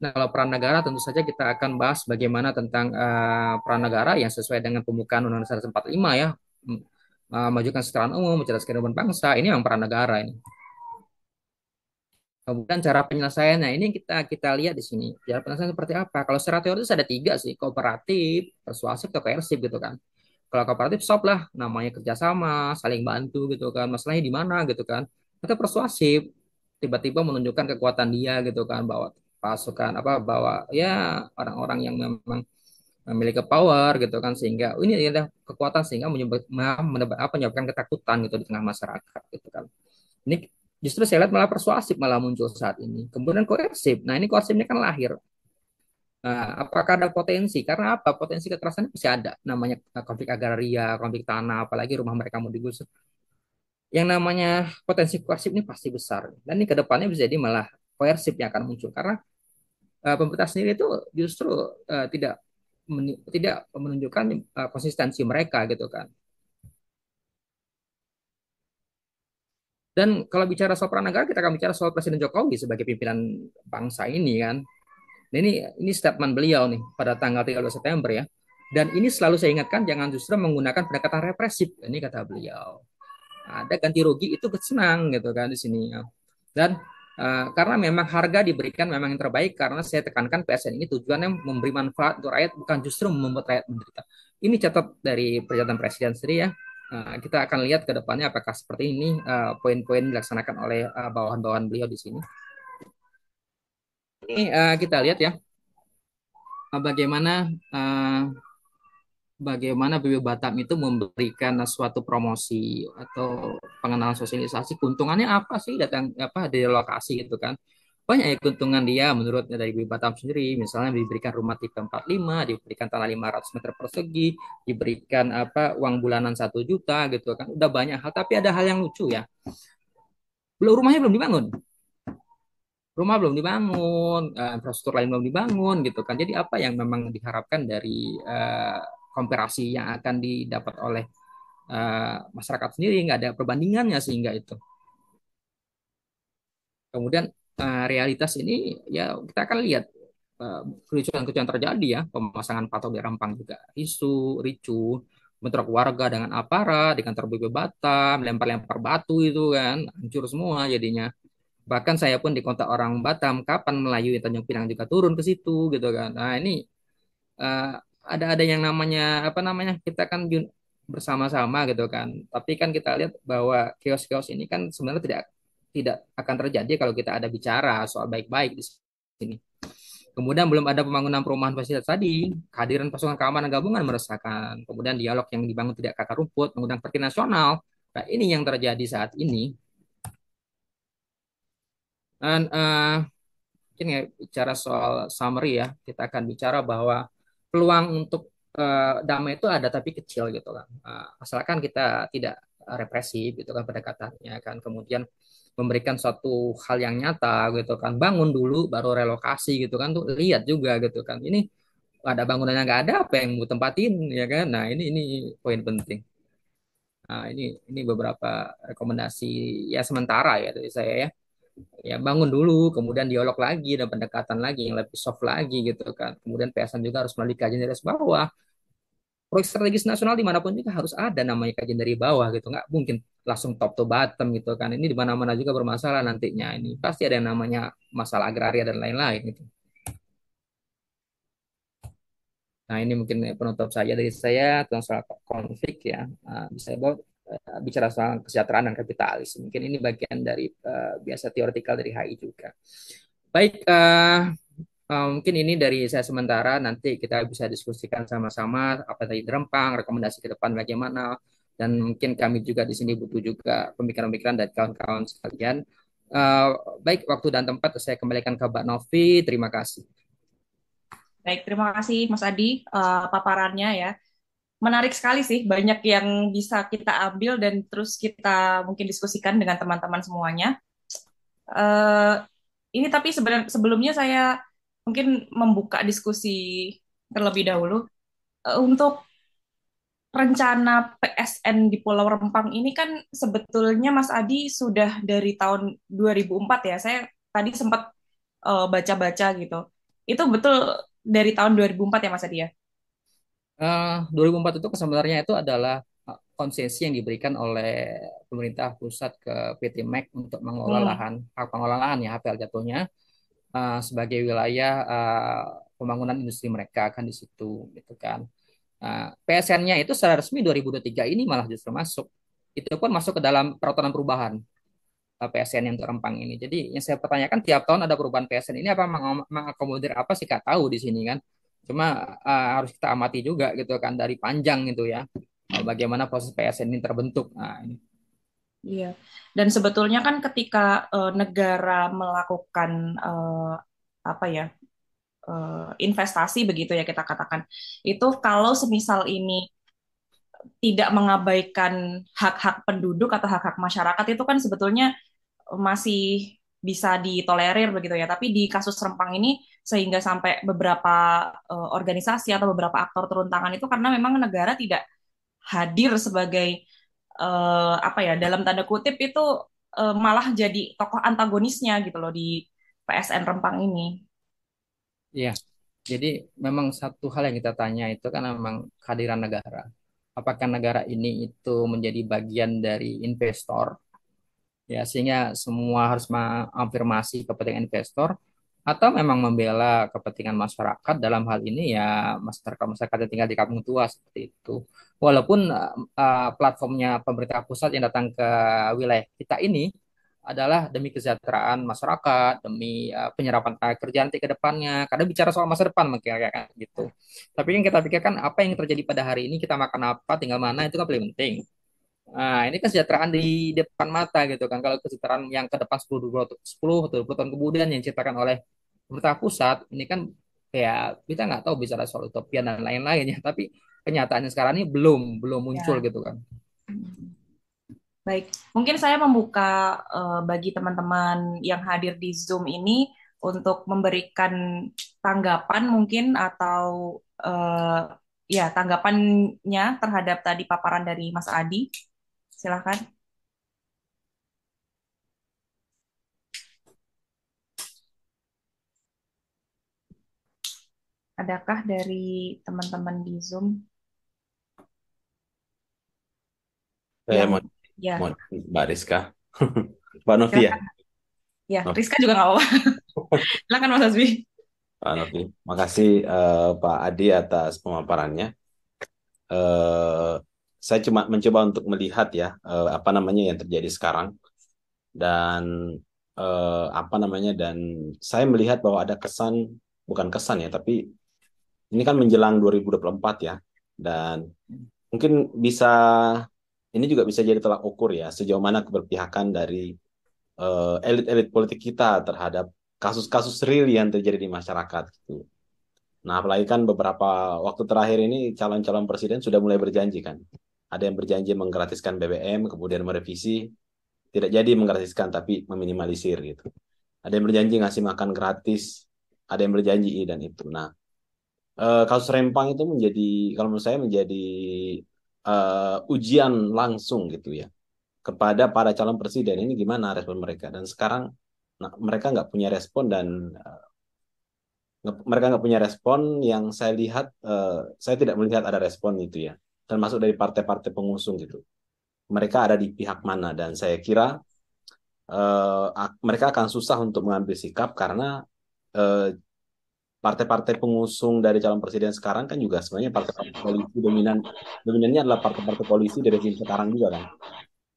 Nah, kalau peran negara tentu saja kita akan bahas bagaimana tentang peran negara yang sesuai dengan pembukaan Undang-Undang 145 ya. Majukan kesejahteraan umum, mencerdaskan kehidupan bangsa, ini memang peran negara ini. Kemudian cara penyelesaiannya ini kita kita lihat di sini. Cara penyelesaian seperti apa? Kalau secara teoritis ada tiga sih, kooperatif, persuasif, atau koersif gitu kan. Kalau kooperatif stop lah, namanya kerjasama, saling bantu gitu kan. Masalahnya di mana gitu kan. Atau persuasif, tiba-tiba menunjukkan kekuatan dia gitu kan, bahwa pasukan apa, bahwa ya orang-orang yang memang memiliki power gitu kan, sehingga ini adalah kekuatan sehingga menyebabkan ketakutan gitu di tengah masyarakat gitu kan. Ini justru saya lihat malah persuasif malah muncul saat ini. Kemudian koersif. Nah, ini koersifnya kan lahir. Nah, apakah ada potensi? Karena apa? Potensi kekerasan pasti ada. Namanya konflik agraria, konflik tanah, apalagi rumah mereka mau digusur. Yang namanya potensi koersif ini pasti besar. Dan ini ke depannya bisa jadi malah koersif yang akan muncul. Karena pemerintah sendiri itu justru tidak menunjukkan konsistensi mereka gitu kan. Dan kalau bicara soal peran negara, kita akan bicara soal Presiden Jokowi sebagai pimpinan bangsa ini kan. Nah, ini statement beliau nih pada tanggal 13 September ya. Dan ini selalu saya ingatkan jangan justru menggunakan pendekatan represif. Ini kata beliau. Ada ganti rugi itu senang gitu kan di sini ya. Dan karena memang harga diberikan memang yang terbaik karena saya tekankan PSN ini tujuannya memberi manfaat untuk rakyat bukan justru membuat rakyat menderita. Ini catat dari pernyataan Presiden sendiri ya. Kita akan lihat ke depannya apakah seperti ini poin-poin dilaksanakan oleh bawahan-bawahan beliau di sini. Ini kita lihat ya bagaimana bagaimana BB Batam itu memberikan suatu promosi atau pengenalan sosialisasi keuntungannya apa sih datang apa dari lokasi gitu kan. banyak ya keuntungan dia menurutnya dari BUMN Batam sendiri. Misalnya diberikan rumah tipe 45, diberikan tanah 500 meter persegi, diberikan apa uang bulanan 1 juta gitu kan. Udah banyak hal, tapi ada hal yang lucu ya. Belum rumahnya belum dibangun. Rumah belum dibangun, infrastruktur lain belum dibangun gitu kan. Jadi apa yang memang diharapkan dari komparasi yang akan didapat oleh masyarakat sendiri nggak ada perbandingannya sehingga itu. Kemudian realitas ini ya kita akan lihat kericuan-kericuan terjadi ya, pemasangan patok di Rempang juga ricu, bentrok warga dengan aparat di kantor BP Batam, lempar-lempar batu itu kan, hancur semua jadinya. Bahkan saya pun di kontak orang Batam, kapan Melayu di Tanjung Pinang juga turun ke situ gitu kan. Nah ini eh, ada yang namanya apa namanya kita kan bersama-sama gitu kan. Tapi kan kita lihat bahwa kios-kios ini kan sebenarnya tidak tidak akan terjadi kalau kita ada bicara soal baik-baik di sini. Kemudian belum ada pembangunan perumahan fasilitas tadi, kehadiran pasukan keamanan gabungan meresahkan. Kemudian dialog yang dibangun tidak ke akar rumput, mengundang partai nasional. Nah, ini yang terjadi saat ini. Dan mungkin ya bicara soal summary ya, kita akan bicara bahwa peluang untuk damai itu ada tapi kecil gitu kan. Asalkan kita tidak represif gitu kan pendekatannya kan. Kemudian memberikan suatu hal yang nyata gitu kan. Bangun dulu baru relokasi gitu kan tuh lihat juga gitu kan. Ini ada bangunannya nggak ada apa yang mau tempatin ya kan. Nah, ini poin penting. Nah, ini beberapa rekomendasi ya sementara ya dari saya ya. Ya bangun dulu, kemudian dialog lagi dan pendekatan lagi yang lebih soft lagi gitu kan. Kemudian PSN juga harus melalui kajian dari bawah. Proyek strategis nasional dimanapun juga harus ada namanya kajian dari bawah gitu. Nggak mungkin langsung top to bottom gitu kan. Ini di mana-mana juga bermasalah nantinya. Ini pasti ada yang namanya masalah agraria dan lain-lain gitu. Nah ini mungkin penutup saya dari saya tentang soal konflik ya. Bisa bicara soal kesejahteraan dan kapitalis. Mungkin ini bagian dari biasa teoretikal dari HI juga. Baik, mungkin ini dari saya sementara. Nanti kita bisa diskusikan sama-sama apa tadi Rempang, rekomendasi ke depan bagaimana. Dan mungkin kami juga di sini butuh juga pemikiran-pemikiran dari kawan-kawan sekalian. Uh, Baik, waktu dan tempat saya kembalikan ke Mbak Novi. Terima kasih. Baik, terima kasih Mas Adi paparannya ya. Menarik sekali sih, banyak yang bisa kita ambil dan terus kita mungkin diskusikan dengan teman-teman semuanya. Eh, ini tapi sebenarnya sebelumnya saya mungkin membuka diskusi terlebih dahulu. Untuk rencana PSN di Pulau Rempang ini kan sebetulnya Mas Adi sudah dari tahun 2004 ya. Saya tadi sempat baca-baca gitu. Itu betul dari tahun 2004 ya Mas Adi ya? 2004 itu sebenarnya itu adalah konsesi yang diberikan oleh pemerintah pusat ke PT MEK untuk mengelola Hmm. lahan, hak pengelolaan ya HPL jatuhnya sebagai wilayah pembangunan industri mereka kan di situ gitu kan. PSN-nya itu secara resmi 2023 ini malah justru masuk. Itu pun masuk ke dalam peraturan perubahan PSN yang untuk Rempang ini. Jadi yang saya pertanyakan tiap tahun ada perubahan PSN ini apa mengakomodir apa sih Kak tahu di sini kan. Cuma harus kita amati juga gitu kan dari panjang itu ya. Bagaimana proses PSN ini terbentuk. Nah, ini. Iya. Dan sebetulnya kan ketika negara melakukan apa ya investasi begitu ya kita katakan, itu kalau semisal ini tidak mengabaikan hak-hak penduduk atau hak-hak masyarakat itu kan sebetulnya masih bisa ditolerir begitu ya. Tapi di kasus Rempang ini sehingga sampai beberapa organisasi atau beberapa aktor turun tangan itu karena memang negara tidak hadir sebagai apa ya dalam tanda kutip itu malah jadi tokoh antagonisnya gitu loh di PSN Rempang ini. Iya. Jadi memang satu hal yang kita tanya itu kan memang kehadiran negara. Apakah negara ini itu menjadi bagian dari investor ya sehingga semua harus mengafirmasi kepentingan investor atau memang membela kepentingan masyarakat dalam hal ini ya masyarakat yang tinggal di kampung tua seperti itu walaupun platformnya pemerintah pusat yang datang ke wilayah kita ini adalah demi kesejahteraan masyarakat demi penyerapan tenaga kerja nanti ke depannya karena bicara soal masa depan mungkin kayak gitu tapi yang kita pikirkan apa yang terjadi pada hari ini kita makan apa tinggal mana itu kan paling penting. Nah, ini kesejahteraan di depan mata gitu kan. Kalau kesejahteraan yang ke depan 10 atau 20 tahun kemudian yang diciptakan oleh pemerintah pusat, ini kan kayak kita nggak tahu bicara soal utopia dan lain-lain ya. Tapi kenyataannya sekarang ini belum belum muncul Ya. gitu kan. Baik, mungkin saya membuka bagi teman-teman yang hadir di Zoom ini untuk memberikan tanggapan mungkin atau ya tanggapannya terhadap tadi paparan dari Mas Adi. Silakan. Adakah dari teman-teman di Zoom Saya yang mau, ya mau Mbak Rizka, Mbak Novi ya, silakan. Ya, Novi, Rizka juga nggak apa-apa. Silakan Mas Hasbi. Pak Novi. Makasih Pak Adi atas pemaparannya. Eh, saya cuma mencoba untuk melihat ya apa namanya yang terjadi sekarang dan apa namanya dan saya melihat bahwa ada kesan bukan kesan ya tapi ini kan menjelang 2024 ya dan mungkin bisa ini juga bisa jadi tolak ukur ya sejauh mana keberpihakan dari elit-elit politik kita terhadap kasus-kasus real yang terjadi di masyarakat gitu. Nah, apalagi kan beberapa waktu terakhir ini calon-calon presiden sudah mulai berjanji kan. Ada yang berjanji menggratiskan BBM, kemudian merevisi, tidak jadi menggratiskan tapi meminimalisir gitu. Ada yang berjanji ngasih makan gratis, ada yang berjanji ini dan itu. Nah, kasus Rempang itu menjadi, kalau menurut saya menjadi ujian langsung gitu ya kepada para calon presiden ini gimana respon mereka dan sekarang nah, mereka nggak punya respon dan mereka nggak punya respon yang saya lihat saya tidak melihat ada respon itu ya termasuk dari partai-partai pengusung gitu mereka ada di pihak mana dan saya kira mereka akan susah untuk mengambil sikap karena eh, partai-partai pengusung dari calon presiden sekarang kan juga sebenarnya partai-partai koalisi dominannya adalah partai-partai koalisi dari rezim sekarang juga kan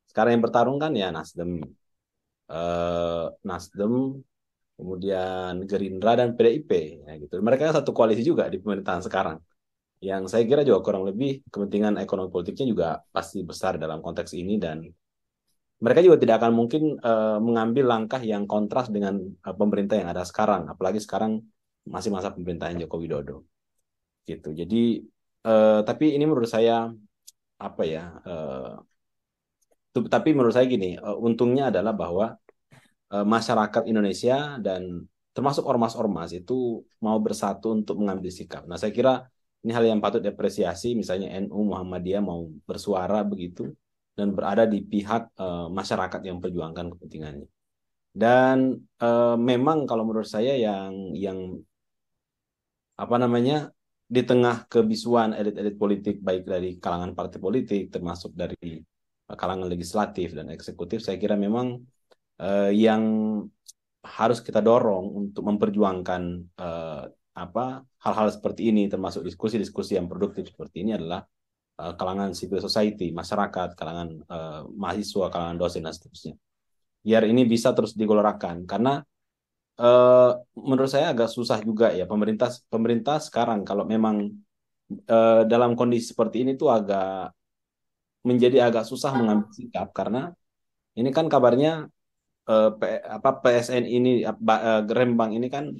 sekarang yang bertarung kan ya Nasdem, kemudian Gerindra dan PDIP, ya gitu. Mereka kan satu koalisi juga di pemerintahan sekarang. Yang saya kira juga kurang lebih kepentingan ekonomi politiknya juga pasti besar dalam konteks ini dan mereka juga tidak akan mungkin mengambil langkah yang kontras dengan pemerintah yang ada sekarang, apalagi sekarang masih masa pemerintahan Joko Widodo, gitu. Jadi, tapi ini menurut saya apa ya? Tapi menurut saya gini, untungnya adalah bahwa masyarakat Indonesia dan termasuk ormas-ormas itu mau bersatu untuk mengambil sikap. Nah, saya kira ini hal yang patut diapresiasi, misalnya NU Muhammadiyah mau bersuara begitu dan berada di pihak masyarakat yang memperjuangkan kepentingannya. Dan memang kalau menurut saya yang apa namanya di tengah kebisuan elit-elit politik baik dari kalangan partai politik termasuk dari kalangan legislatif dan eksekutif, saya kira memang yang harus kita dorong untuk memperjuangkan apa hal-hal seperti ini termasuk diskusi-diskusi yang produktif seperti ini adalah kalangan civil society, masyarakat, kalangan mahasiswa, kalangan dosen dan seterusnya. Biar ini bisa terus digelorakan karena uh, menurut saya agak susah juga ya pemerintah pemerintah sekarang kalau memang dalam kondisi seperti ini tuh menjadi agak susah mengambil sikap karena ini kan kabarnya apa PSN ini Rembang ini kan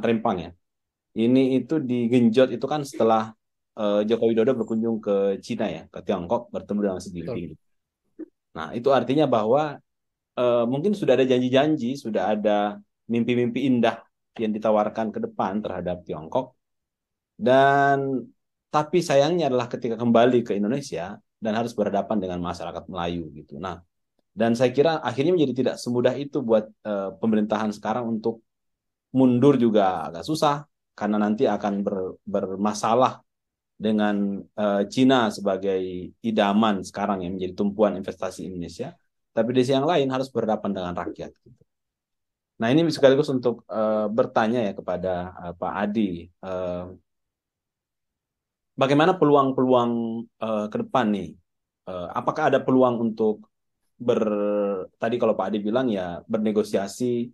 Rempang ya. Ini itu digenjot itu kan setelah Joko Widodo berkunjung ke Cina ya, ke Tiongkok bertemu dengan Xi Betul. Jinping. Nah, itu artinya bahwa mungkin sudah ada janji-janji, sudah ada mimpi-mimpi indah yang ditawarkan ke depan terhadap Tiongkok dan tapi sayangnya adalah ketika kembali ke Indonesia dan harus berhadapan dengan masyarakat Melayu gitu. Nah, dan saya kira akhirnya menjadi tidak semudah itu buat pemerintahan sekarang untuk mundur juga agak susah karena nanti akan bermasalah dengan Cina sebagai idaman sekarang yang menjadi tumpuan investasi Indonesia. Tapi di sisi yang lain harus berhadapan dengan rakyat. Nah ini sekaligus untuk bertanya ya kepada Pak Adi, bagaimana peluang-peluang ke depan nih? Apakah ada peluang untuk ber tadi kalau Pak Adi bilang ya bernegosiasi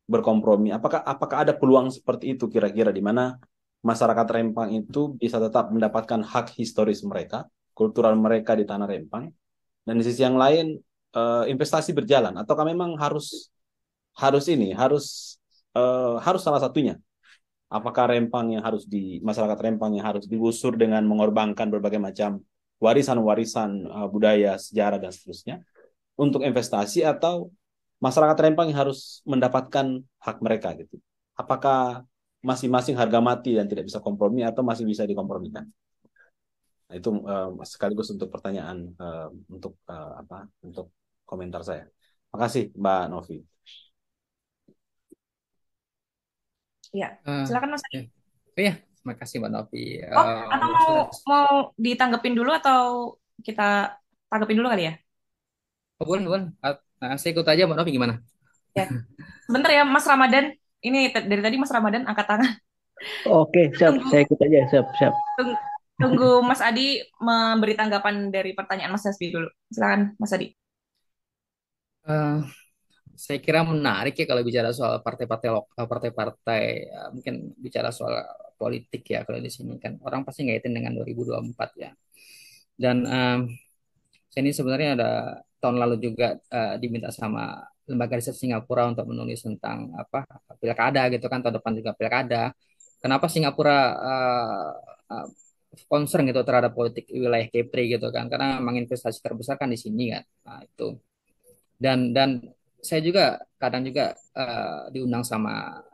berkompromi. Apakah ada peluang seperti itu kira-kira di mana masyarakat Rempang itu bisa tetap mendapatkan hak historis mereka, kultural mereka di tanah Rempang, Dan di sisi yang lain investasi berjalan ataukah memang harus harus ini harus salah satunya? Apakah Rempang yang harus di masyarakat Rempang yang harus digusur dengan mengorbankan berbagai macam warisan-warisan budaya, sejarah dan seterusnya untuk investasi atau masyarakat Rempang yang harus mendapatkan hak mereka gitu. Apakah masing-masing harga mati dan tidak bisa kompromi atau masih bisa dikompromikan? Nah, itu sekaligus untuk pertanyaan untuk komentar saya. Makasih Mbak Novi. Ya, Eh, silakan Mas Adi. ya. Oh ya, terima kasih Mbak Novi. Oh, atau mau Sudah, mau ditanggepin dulu atau kita tanggepin dulu kali ya? oh, boleh, boleh. Saya ikut aja Mbak Novi gimana? Ya, sebentar ya Mas Ramadan. Ini dari tadi Mas Ramadan angkat tangan. Oke, siap. Tunggu, Saya ikut aja. Siap, siap. tunggu, tunggu Mas Adi memberi tanggapan dari pertanyaan Mas Hasbi dulu. Silakan Mas Adi. Eh, saya kira menarik ya kalau bicara soal partai-partai lokal, partai-partai mungkin bicara soal politik ya kalau di sini kan orang pasti ngaitin dengan 2024 ya. Dan saya ini sebenarnya ada tahun lalu juga diminta sama lembaga riset Singapura untuk menulis tentang apa pilkada gitu kan tahun depan juga pilkada. Kenapa Singapura uh, concern gitu terhadap politik wilayah Kepri gitu kan? Karena memang investasi terbesar kan di sini kan. Nah, itu. Dan saya juga kadang juga diundang sama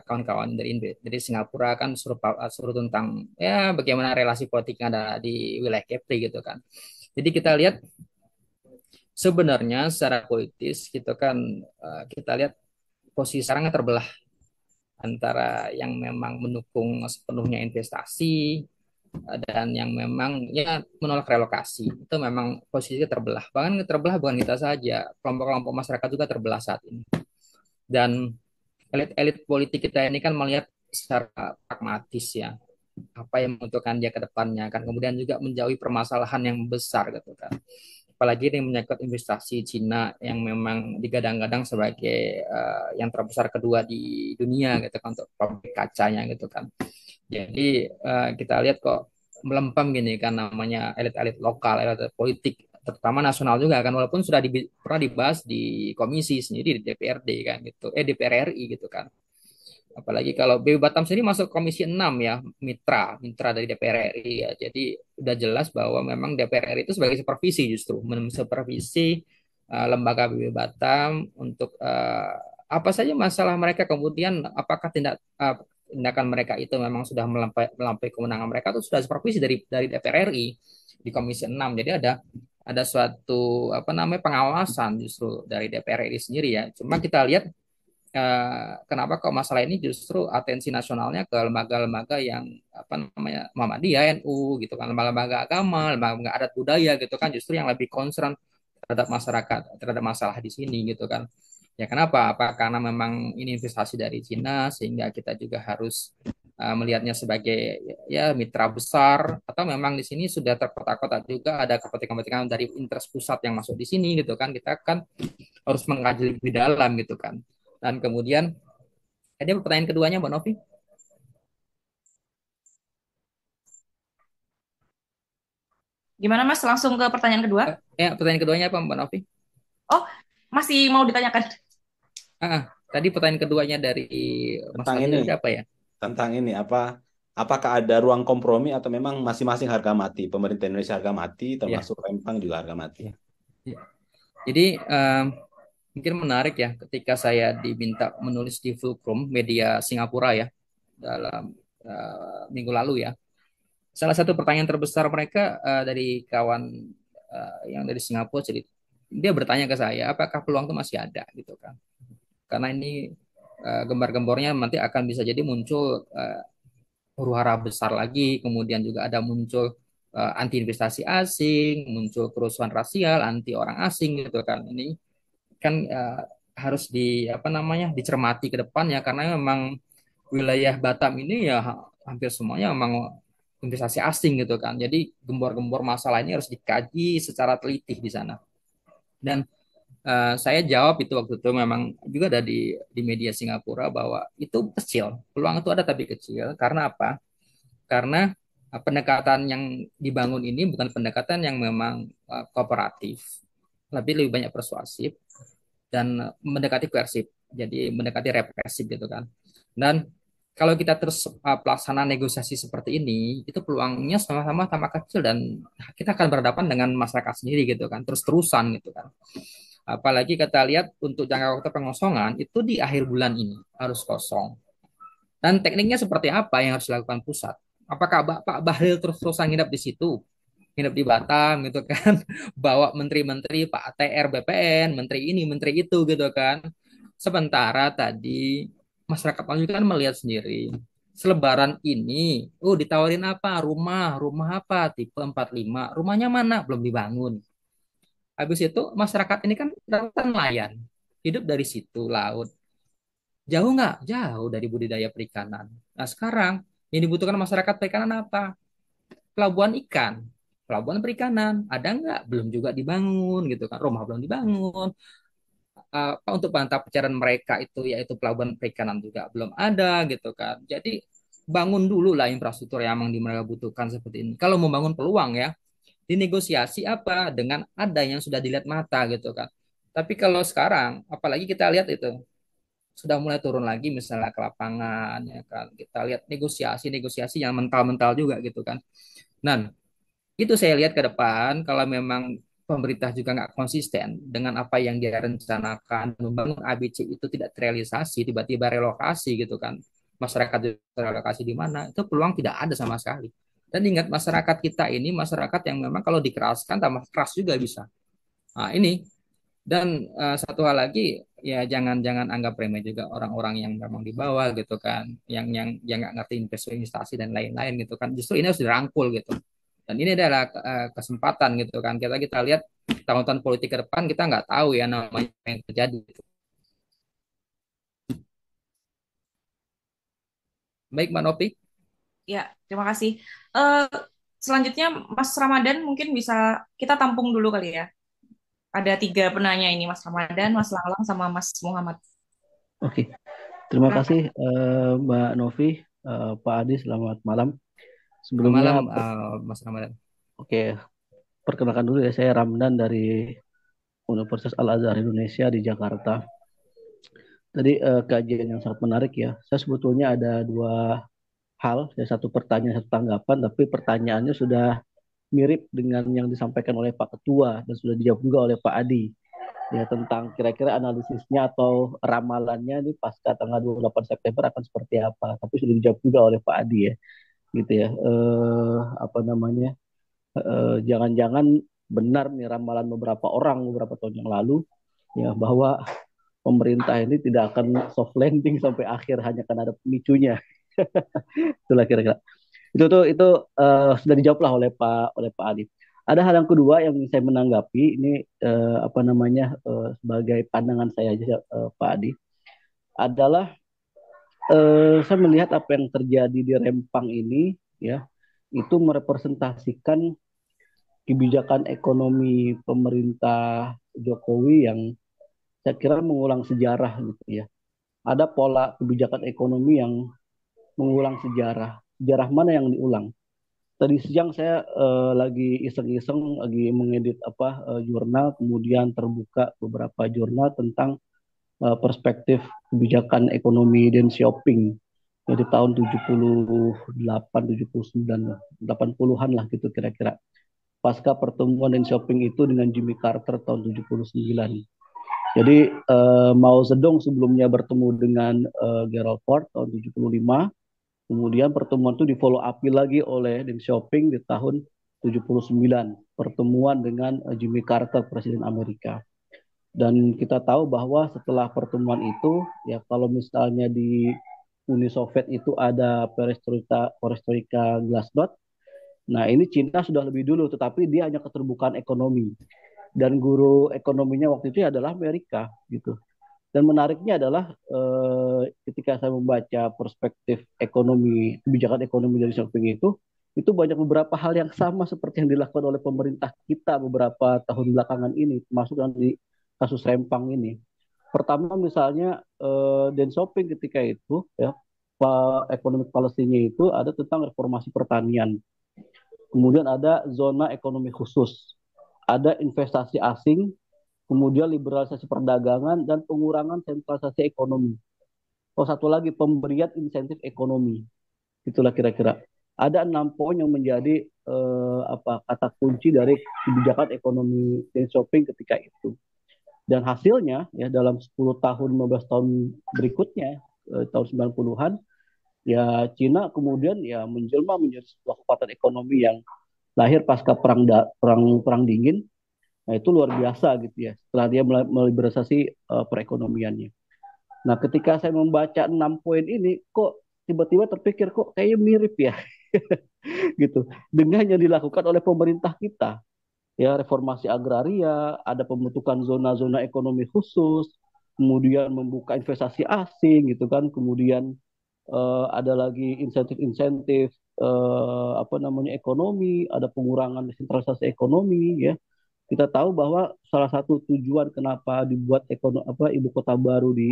kawan-kawan dari Singapura kan suruh tentang ya bagaimana relasi politik yang ada di wilayah Kepri gitu kan. Jadi kita lihat sebenarnya secara politis gitu kan kita lihat posisi sekarang terbelah antara yang memang mendukung sepenuhnya investasi dan yang memang ya menolak relokasi itu memang posisinya terbelah bahkan terbelah bukan kita saja kelompok-kelompok masyarakat juga terbelah saat ini dan elit-elit politik kita ini kan melihat secara pragmatis ya apa yang membutuhkan dia ke depannya kan kemudian juga menjauhi permasalahan yang besar gitu kan apalagi ini menyangkut investasi Cina yang memang digadang-gadang sebagai yang terbesar kedua di dunia gitu kan untuk pabrik kacanya gitu kan jadi kita lihat kok melempem gini kan namanya elit-elit lokal, elit politik, terutama nasional juga kan walaupun sudah pernah dibahas di komisi sendiri di DPRD kan gitu, DPR RI gitu kan. Apalagi kalau BB Batam sendiri masuk komisi 6 ya, mitra dari DPR RI ya. Jadi udah jelas bahwa memang DPR RI itu sebagai supervisi justru, supervisi lembaga BB Batam untuk apa saja masalah mereka kemudian apakah tindakan mereka itu memang sudah melampaui kewenangan mereka itu sudah supervisi dari DPR RI di Komisi 6. Jadi ada suatu apa namanya pengawasan justru dari DPR RI sendiri ya. Cuma kita lihat kenapa kok masalah ini justru atensi nasionalnya ke lembaga-lembaga yang apa namanya Muhammadiyah, NU gitu kan, lembaga-lembaga agama, lembaga adat budaya gitu kan, justru yang lebih concern terhadap masyarakat, terhadap masalah di sini gitu kan. Ya kenapa? Apa karena memang ini investasi dari Cina sehingga kita juga harus melihatnya sebagai ya mitra besar atau memang di sini sudah terkotak-kotak juga ada kepentingan-kepentingan dari interest pusat yang masuk di sini gitu kan kita kan harus mengkaji lebih dalam gitu kan dan kemudian ada pertanyaan keduanya Mbak Novi. Gimana Mas? Langsung ke pertanyaan kedua? Pertanyaan keduanya apa Mbak Novi? Oh, masih mau ditanyakan? Tadi pertanyaan keduanya dari Mas Tentang Adi ini, tadi apa ya? apakah ada ruang kompromi atau memang masing-masing harga mati? Pemerintah Indonesia harga mati, Ya, termasuk Rempang juga harga mati. ya, ya. Jadi mungkin menarik ya ketika saya diminta menulis di Fulcrum media Singapura ya dalam minggu lalu ya. Salah satu pertanyaan terbesar mereka dari kawan yang dari Singapura, jadi dia bertanya ke saya, apakah peluang itu masih ada gitu kan? Karena ini gembar-gembornya nanti akan bisa jadi muncul huru hara besar lagi, kemudian juga ada muncul anti investasi asing, muncul kerusuhan rasial, anti orang asing gitu kan. Ini kan harus apa namanya dicermati ke depannya karena memang wilayah Batam ini ya hampir semuanya memang investasi asing gitu kan. Jadi gembor-gembor masalah ini harus dikaji secara teliti di sana. Dan saya jawab itu waktu itu memang juga ada di media Singapura bahwa itu kecil, peluang itu ada tapi kecil. Karena apa? Karena Pendekatan yang dibangun ini bukan pendekatan yang memang kooperatif, tapi lebih banyak persuasif dan mendekati koersif, jadi mendekati represif gitu kan. Dan kalau kita terus pelaksana negosiasi seperti ini, itu peluangnya sama-sama kecil dan kita akan berhadapan dengan masyarakat sendiri gitu kan, terus-terusan gitu kan. Apalagi kita lihat untuk jangka waktu pengosongan itu di akhir bulan ini harus kosong. Dan tekniknya seperti apa yang harus dilakukan pusat? Apakah Pak Bahlil terus-terusan nginep di situ? Nginep di Batam gitu kan? Bawa menteri-menteri, Pak ATR, BPN, menteri ini, menteri itu gitu kan? Sementara tadi masyarakat Palu kan melihat sendiri. Selebaran ini, ditawarin apa? Rumah, rumah apa? Tipe 45. Rumahnya mana? Belum dibangun. Habis itu masyarakat ini kan rata nelayan. Hidup dari situ, laut. Jauh nggak? Jauh dari budidaya perikanan. Nah sekarang yang dibutuhkan masyarakat perikanan apa? Pelabuhan ikan, pelabuhan perikanan. Ada nggak? Belum juga dibangun gitu kan. Rumah belum dibangun. Untuk mantap pencarian mereka itu yaitu pelabuhan perikanan juga belum ada gitu kan. Jadi bangun dulu lah infrastruktur yang memang mereka butuhkan seperti ini. Kalau mau bangun peluang ya, dinegosiasi apa dengan ada yang sudah dilihat mata gitu kan. Tapi kalau sekarang, apalagi kita lihat itu sudah mulai turun lagi misalnya ke lapangan ya kan. Kita lihat negosiasi-negosiasi yang mental-mental juga gitu kan. Dan itu saya lihat ke depan kalau memang pemerintah juga nggak konsisten dengan apa yang dia rencanakan membangun ABC itu tidak terrealisasi tiba-tiba relokasi gitu kan masyarakat relokasi di mana itu peluang tidak ada sama sekali dan ingat masyarakat kita ini masyarakat yang memang kalau dikeraskan tambah keras juga bisa nah ini dan satu hal lagi ya jangan jangan anggap remeh juga orang-orang yang memang di bawah gitu kan yang nggak ngerti investasi dan lain-lain gitu kan justru ini harus dirangkul gitu dan ini adalah kesempatan gitu kan kita kita lihat tahun-tahun politik ke depan kita nggak tahu ya namanya yang terjadi gitu. Baik Mbak Nopi. Ya, terima kasih. Eh, Selanjutnya Mas Ramadan mungkin bisa kita tampung dulu kali ya. Ada tiga penanya ini, Mas Ramadan, Mas Langlang, sama Mas Muhammad. Oke, terima Silahkan. kasih Mbak Novi, Pak Adi, selamat malam. Selamat Sebelumnya, malam Mas Ramadan. oke, perkenalkan dulu ya, saya Ramdan dari Universitas Al-Azhar Indonesia di Jakarta. Tadi kajian yang sangat menarik ya. Saya sebetulnya ada dua hal, ya satu pertanyaan, satu tanggapan, tapi pertanyaannya sudah mirip dengan yang disampaikan oleh Pak Ketua dan sudah dijawab juga oleh Pak Adi. Ya tentang kira-kira analisisnya atau ramalannya ini pasca tanggal 28 September akan seperti apa. Tapi sudah dijawab juga oleh Pak Adi ya, gitu ya. Apa namanya? Jangan-jangan benar nih ramalan beberapa orang beberapa tahun yang lalu ya bahwa pemerintah ini tidak akan soft landing sampai akhir hanya karena ada pemicunya. Itulah kira-kira. Itu sudah dijawab lah oleh Pak Adi. Ada hal yang kedua yang saya menanggapi ini apa namanya sebagai pandangan saya aja Pak Adi adalah saya melihat apa yang terjadi di Rempang ini ya itu merepresentasikan kebijakan ekonomi pemerintah Jokowi yang saya kira mengulang sejarah gitu ya. Ada pola kebijakan ekonomi yang mengulang sejarah. Sejarah mana yang diulang? Tadi siang saya lagi iseng-iseng lagi mengedit jurnal, kemudian terbuka beberapa jurnal tentang perspektif kebijakan ekonomi dan shopping dari tahun 78, 79, 80-an lah gitu kira-kira. Pasca pertemuan dan shopping itu dengan Jimmy Carter tahun 79. Jadi Mao Zedong sebelumnya bertemu dengan Gerald Ford tahun 75. Kemudian pertemuan itu di follow up lagi oleh Deng Xiaoping di tahun 79, pertemuan dengan Jimmy Carter, Presiden Amerika. Dan kita tahu bahwa setelah pertemuan itu, ya kalau misalnya di Uni Soviet itu ada perestroika glasnost, nah ini Cina sudah lebih dulu, tetapi dia hanya keterbukaan ekonomi. Dan guru ekonominya waktu itu adalah Amerika, gitu. Dan menariknya adalah ketika saya membaca perspektif ekonomi, kebijakan ekonomi dari Xiaoping itu banyak beberapa hal yang sama seperti yang dilakukan oleh pemerintah kita beberapa tahun belakangan ini, termasuk yang di kasus Rempang ini. Pertama misalnya Deng Xiaoping ketika itu, ya, ekonomi policy-nya itu ada tentang reformasi pertanian. kemudian ada zona ekonomi khusus, ada investasi asing, kemudian liberalisasi perdagangan dan pengurangan sentralisasi ekonomi. Oh, satu lagi pemberian insentif ekonomi. Itulah kira-kira. Ada 6 poin yang menjadi kata kunci dari kebijakan ekonomi Deng Xiaoping ketika itu. Dan hasilnya ya dalam 10 tahun 15 tahun berikutnya tahun 90-an ya Cina kemudian ya menjelma menjadi sebuah kekuatan ekonomi yang lahir pasca perang dingin. Nah, itu luar biasa gitu ya. Setelah dia meliberalisasi perekonomiannya. Nah, ketika saya membaca 6 poin ini, kok tiba-tiba terpikir kok kayaknya mirip ya, gitu. Dengan yang dilakukan oleh pemerintah kita, ya reformasi agraria, ada pembentukan zona-zona ekonomi khusus, kemudian membuka investasi asing, gitu kan, kemudian ada lagi insentif-insentif ekonomi, ada pengurangan sentralisasi ekonomi, ya. Kita tahu bahwa salah satu tujuan kenapa dibuat ibu kota baru di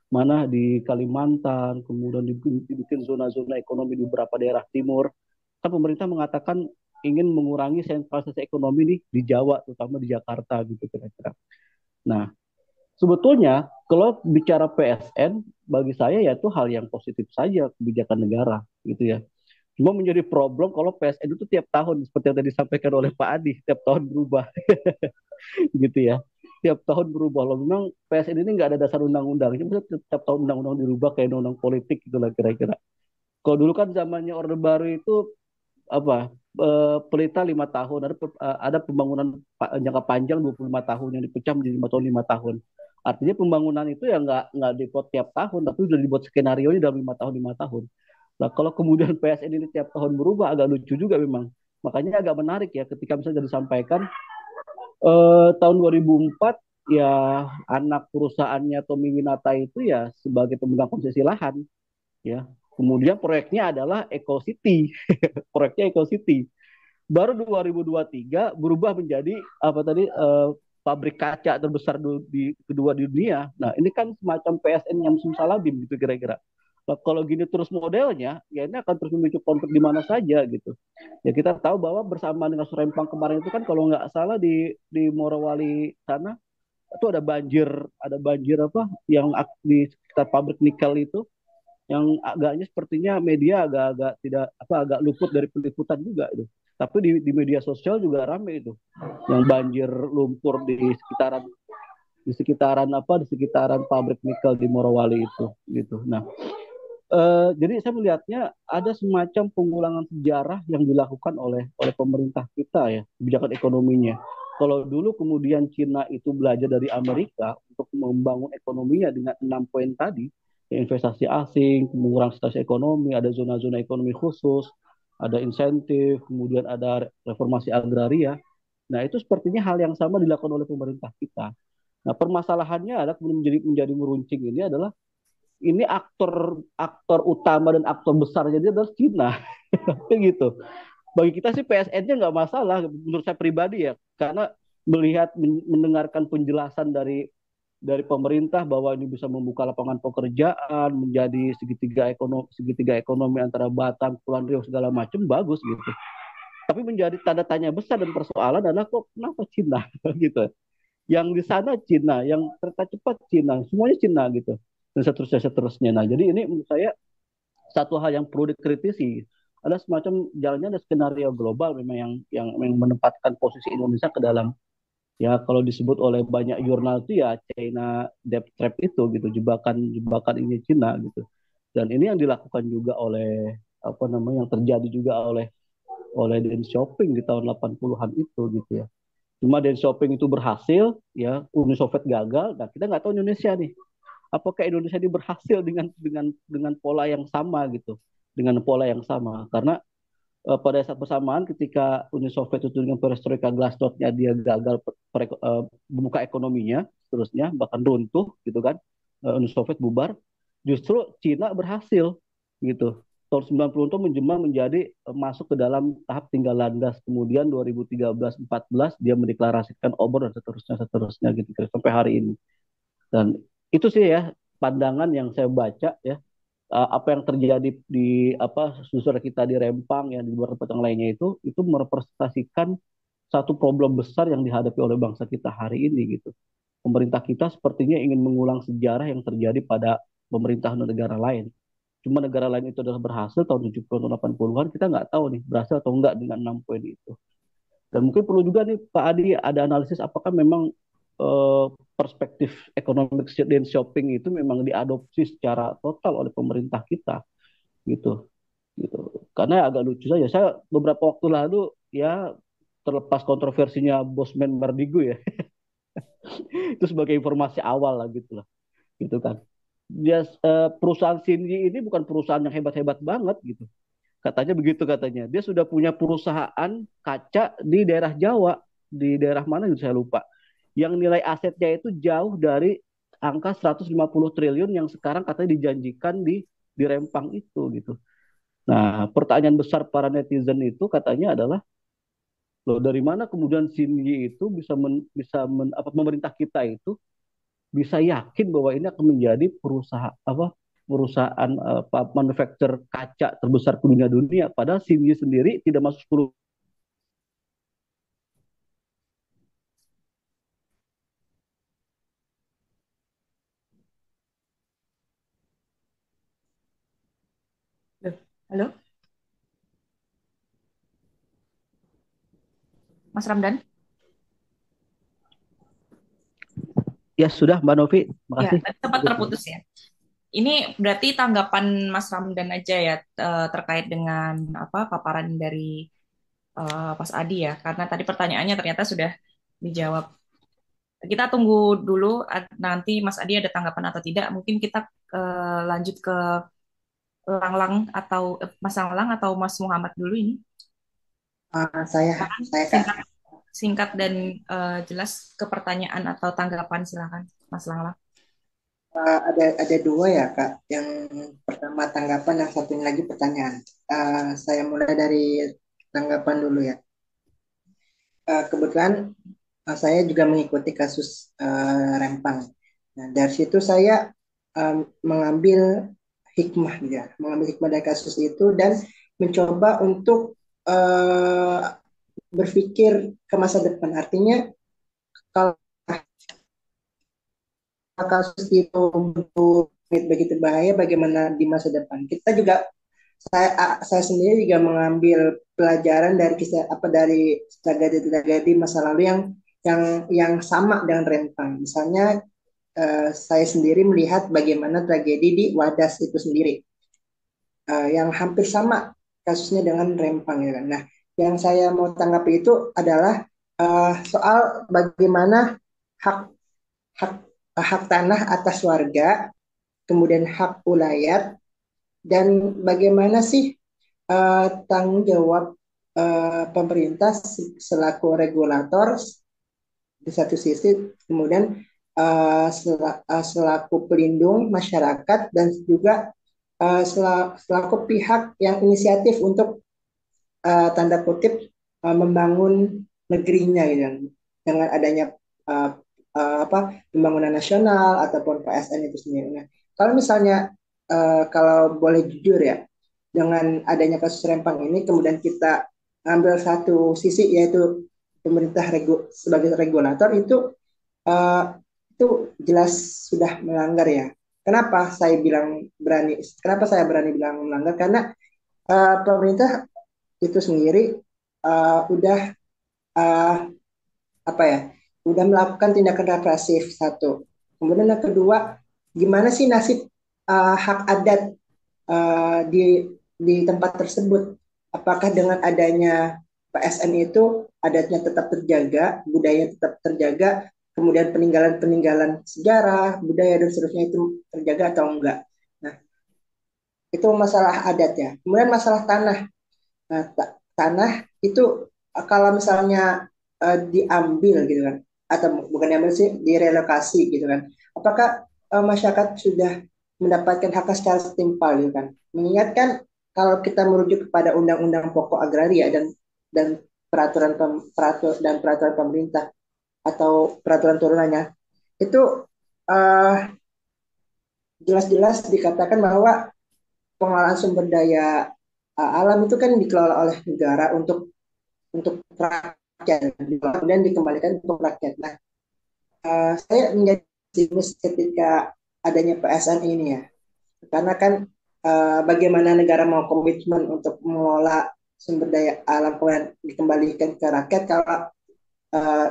mana di Kalimantan, kemudian dibikin zona-zona ekonomi di beberapa daerah timur, kan pemerintah mengatakan ingin mengurangi sentralisasi ekonomi di Jawa, terutama di Jakarta gitu kira-kira. Nah, sebetulnya kalau bicara PSN, bagi saya ya itu hal yang positif saja kebijakan negara gitu ya. Cuma menjadi problem kalau PSN itu tiap tahun seperti yang tadi disampaikan oleh Pak Adi, tiap tahun berubah gitu ya. Tiap tahun berubah. Loh memang PSN ini nggak ada dasar undang-undang. Cuma tiap tahun undang-undang dirubah kayak undang-undang politik gitulah kira-kira. Kalau dulu kan zamannya Orde Baru itu apa pelita 5 tahun, ada pembangunan jangka panjang 25 tahun yang dipecah menjadi 5 tahun 5 tahun. Artinya pembangunan itu ya nggak dibuat tiap tahun, tapi sudah dibuat skenario nya dalam 5 tahun 5 tahun. Nah, kalau kemudian PSN ini tiap tahun berubah agak lucu juga memang. Makanya agak menarik ya ketika misalnya disampaikan tahun 2004 ya anak perusahaannya Tommy Winata itu ya sebagai pemegang konsesi lahan ya. Kemudian proyeknya adalah Eco City, proyeknya Eco City. Baru 2023 berubah menjadi apa tadi pabrik kaca terbesar kedua di dunia. Nah, ini kan semacam PSN yang simsalabim gitu kira-kira. Nah, kalau gini terus modelnya, ya ini akan terus memicu konflik di mana saja gitu. Ya kita tahu bahwa bersama dengan Surempang kemarin itu kan kalau nggak salah di Morowali sana itu ada banjir apa yang di sekitar pabrik nikel itu yang agaknya sepertinya media agak-agak tidak agak luput dari peliputan juga itu. Tapi di media sosial juga rame itu. Yang banjir lumpur di sekitaran pabrik nikel di Morowali itu gitu. Nah, jadi saya melihatnya ada semacam pengulangan sejarah yang dilakukan oleh pemerintah kita ya, kebijakan ekonominya. Kalau dulu kemudian Cina itu belajar dari Amerika untuk membangun ekonominya dengan 6 poin tadi, ya, investasi asing, mengurangi situasi ekonomi, ada zona-zona ekonomi khusus, ada insentif, kemudian ada reformasi agraria. Nah, itu sepertinya hal yang sama dilakukan oleh pemerintah kita. Nah, permasalahannya adalah kemudian menjadi meruncing ini adalah ini aktor aktor utama dan aktor besar jadi adalah Cina gitu. Bagi kita sih PSN-nya nggak masalah menurut saya pribadi ya, karena mendengarkan penjelasan dari pemerintah bahwa ini bisa membuka lapangan pekerjaan, menjadi segitiga ekonomi antara Batam, Kepulauan Riau segala macam bagus gitu. Tapi menjadi tanda tanya besar dan persoalan adalah kok kenapa Cina gitu. Yang di sana Cina, yang kereta cepat Cina, semuanya Cina gitu. Dan seterusnya. Nah, jadi ini menurut saya satu hal yang perlu dikritisi. Ada semacam jalannya ada skenario global memang yang menempatkan posisi Indonesia ke dalam ya kalau disebut oleh banyak jurnal itu ya China debt trap itu gitu, jebakan ini Cina gitu. Dan ini yang dilakukan juga oleh yang terjadi juga oleh Deng Xiaoping di tahun 80-an itu gitu ya. Cuma Deng Xiaoping itu berhasil ya, Uni Soviet gagal. Nah, kita nggak tahu Indonesia nih. Apakah Indonesia ini berhasil dengan pola yang sama gitu, dengan pola yang sama karena pada saat bersamaan ketika Uni Soviet itu dengan perestroika glasnost-nya dia gagal membuka ekonominya, seterusnya bahkan runtuh gitu kan, Uni Soviet bubar, justru Cina berhasil gitu. Tahun 90 itu menjelma menjadi masuk ke dalam tahap tinggal landas. Kemudian 2013-14 dia mendeklarasikan obor dan seterusnya gitu sampai hari ini. Dan itu sih ya pandangan yang saya baca ya apa yang terjadi di apa saudara kita di Rempang yang di luar tempat yang lainnya itu merepresentasikan satu problem besar yang dihadapi oleh bangsa kita hari ini gitu. Pemerintah kita sepertinya ingin mengulang sejarah yang terjadi pada pemerintahan negara lain. Cuma negara lain itu adalah berhasil tahun 70-an 80-an, kita nggak tahu nih berhasil atau enggak dengan 6 poin itu. Dan mungkin perlu juga nih Pak Adi ada analisis apakah memang eh, perspektif economic dan shopping itu memang diadopsi secara total oleh pemerintah kita gitu gitu. Karena agak lucu saja. Saya beberapa waktu lalu ya terlepas kontroversinya Bosman Mardigu ya itu sebagai informasi awal lah gitu kan. Dia perusahaan Shinji ini bukan perusahaan yang hebat-hebat banget gitu. Katanya begitu katanya. Dia sudah punya perusahaan kaca di daerah Jawa, di daerah mana gitu saya lupa. Yang nilai asetnya itu jauh dari angka 150 triliun yang sekarang katanya dijanjikan di Rempang itu gitu. Nah, pertanyaan besar para netizen itu katanya adalah loh dari mana kemudian Shinji itu apa pemerintah kita itu bisa yakin bahwa ini akan menjadi perusahaan apa manufaktur kaca terbesar ke dunia padahal Shinji sendiri tidak masuk 10. Loh, halo, Mas Ramdan? Ya sudah Mbak Novi, Ya, makasih. tadi sempat terputus ya. Ini berarti tanggapan Mas Ramdan aja ya terkait dengan apa paparan dari Mas Adi ya, karena tadi pertanyaannya ternyata sudah dijawab. Kita tunggu dulu nanti Mas Adi ada tanggapan atau tidak. Mungkin kita lanjut ke Langlang atau Mas Langlang atau Mas Muhammad dulu ini. Saya Kak. Singkat, singkat dan jelas ke pertanyaan atau tanggapan silakan Mas Langlang. Ada dua ya Kak. Yang pertama tanggapan, yang satunya lagi pertanyaan. Saya mulai dari tanggapan dulu ya. Kebetulan saya juga mengikuti kasus Rempang. Nah, dari situ saya mengambil hikmah ya, mengambil hikmah dari kasus itu dan mencoba untuk uh, berpikir ke masa depan. Artinya kalau kasus itu begitu bahaya, bagaimana di masa depan? Kita juga saya sendiri juga mengambil pelajaran dari kisah apa dari tragedi-tragedi masa lalu yang sama dengan Rempang. Misalnya saya sendiri melihat bagaimana tragedi di Wadas itu sendiri yang hampir sama kasusnya dengan Rempang ya kan. Nah, yang saya mau tanggapi itu adalah soal bagaimana hak hak hak tanah atas warga, kemudian hak ulayat, dan bagaimana sih tanggung jawab pemerintah selaku regulator di satu sisi, kemudian selaku pelindung masyarakat dan juga selaku pihak yang inisiatif untuk tanda kutip membangun negerinya gitu kan. Dengan adanya uh, pembangunan nasional ataupun PSN itu sendiri. Nah, kalau misalnya kalau boleh jujur ya, dengan adanya kasus Rempang ini kemudian kita ambil satu sisi yaitu pemerintah sebagai regulator uh, itu jelas sudah melanggar ya. Kenapa saya berani bilang melanggar? Karena pemerintah itu sendiri udah uh, apa ya, udah melakukan tindakan represif satu. Kemudian yang kedua, gimana sih nasib hak adat di tempat tersebut? Apakah dengan adanya PSN itu adatnya tetap terjaga, budaya tetap terjaga, kemudian peninggalan-peninggalan sejarah, budaya dan seterusnya itu terjaga atau enggak? Nah, itu masalah adat ya. Kemudian masalah tanah. Nah, tanah itu kalau misalnya diambil gitu kan, atau bukan diambil sih, direlokasi gitu kan. Apakah masyarakat sudah mendapatkan hak secara setimpal gitu kan? Mengingatkan kalau kita merujuk kepada Undang-Undang Pokok Agraria dan peraturan pemerintah atau peraturan turunannya itu uh, jelas-jelas dikatakan bahwa pengelolaan sumber daya alam itu kan dikelola oleh negara untuk rakyat, kemudian dikembalikan untuk rakyat. Nah, saya menjadi pesimis ketika adanya PSN ini ya, karena kan bagaimana negara mau komitmen untuk mengelola sumber daya alam kemudian dikembalikan ke rakyat kalau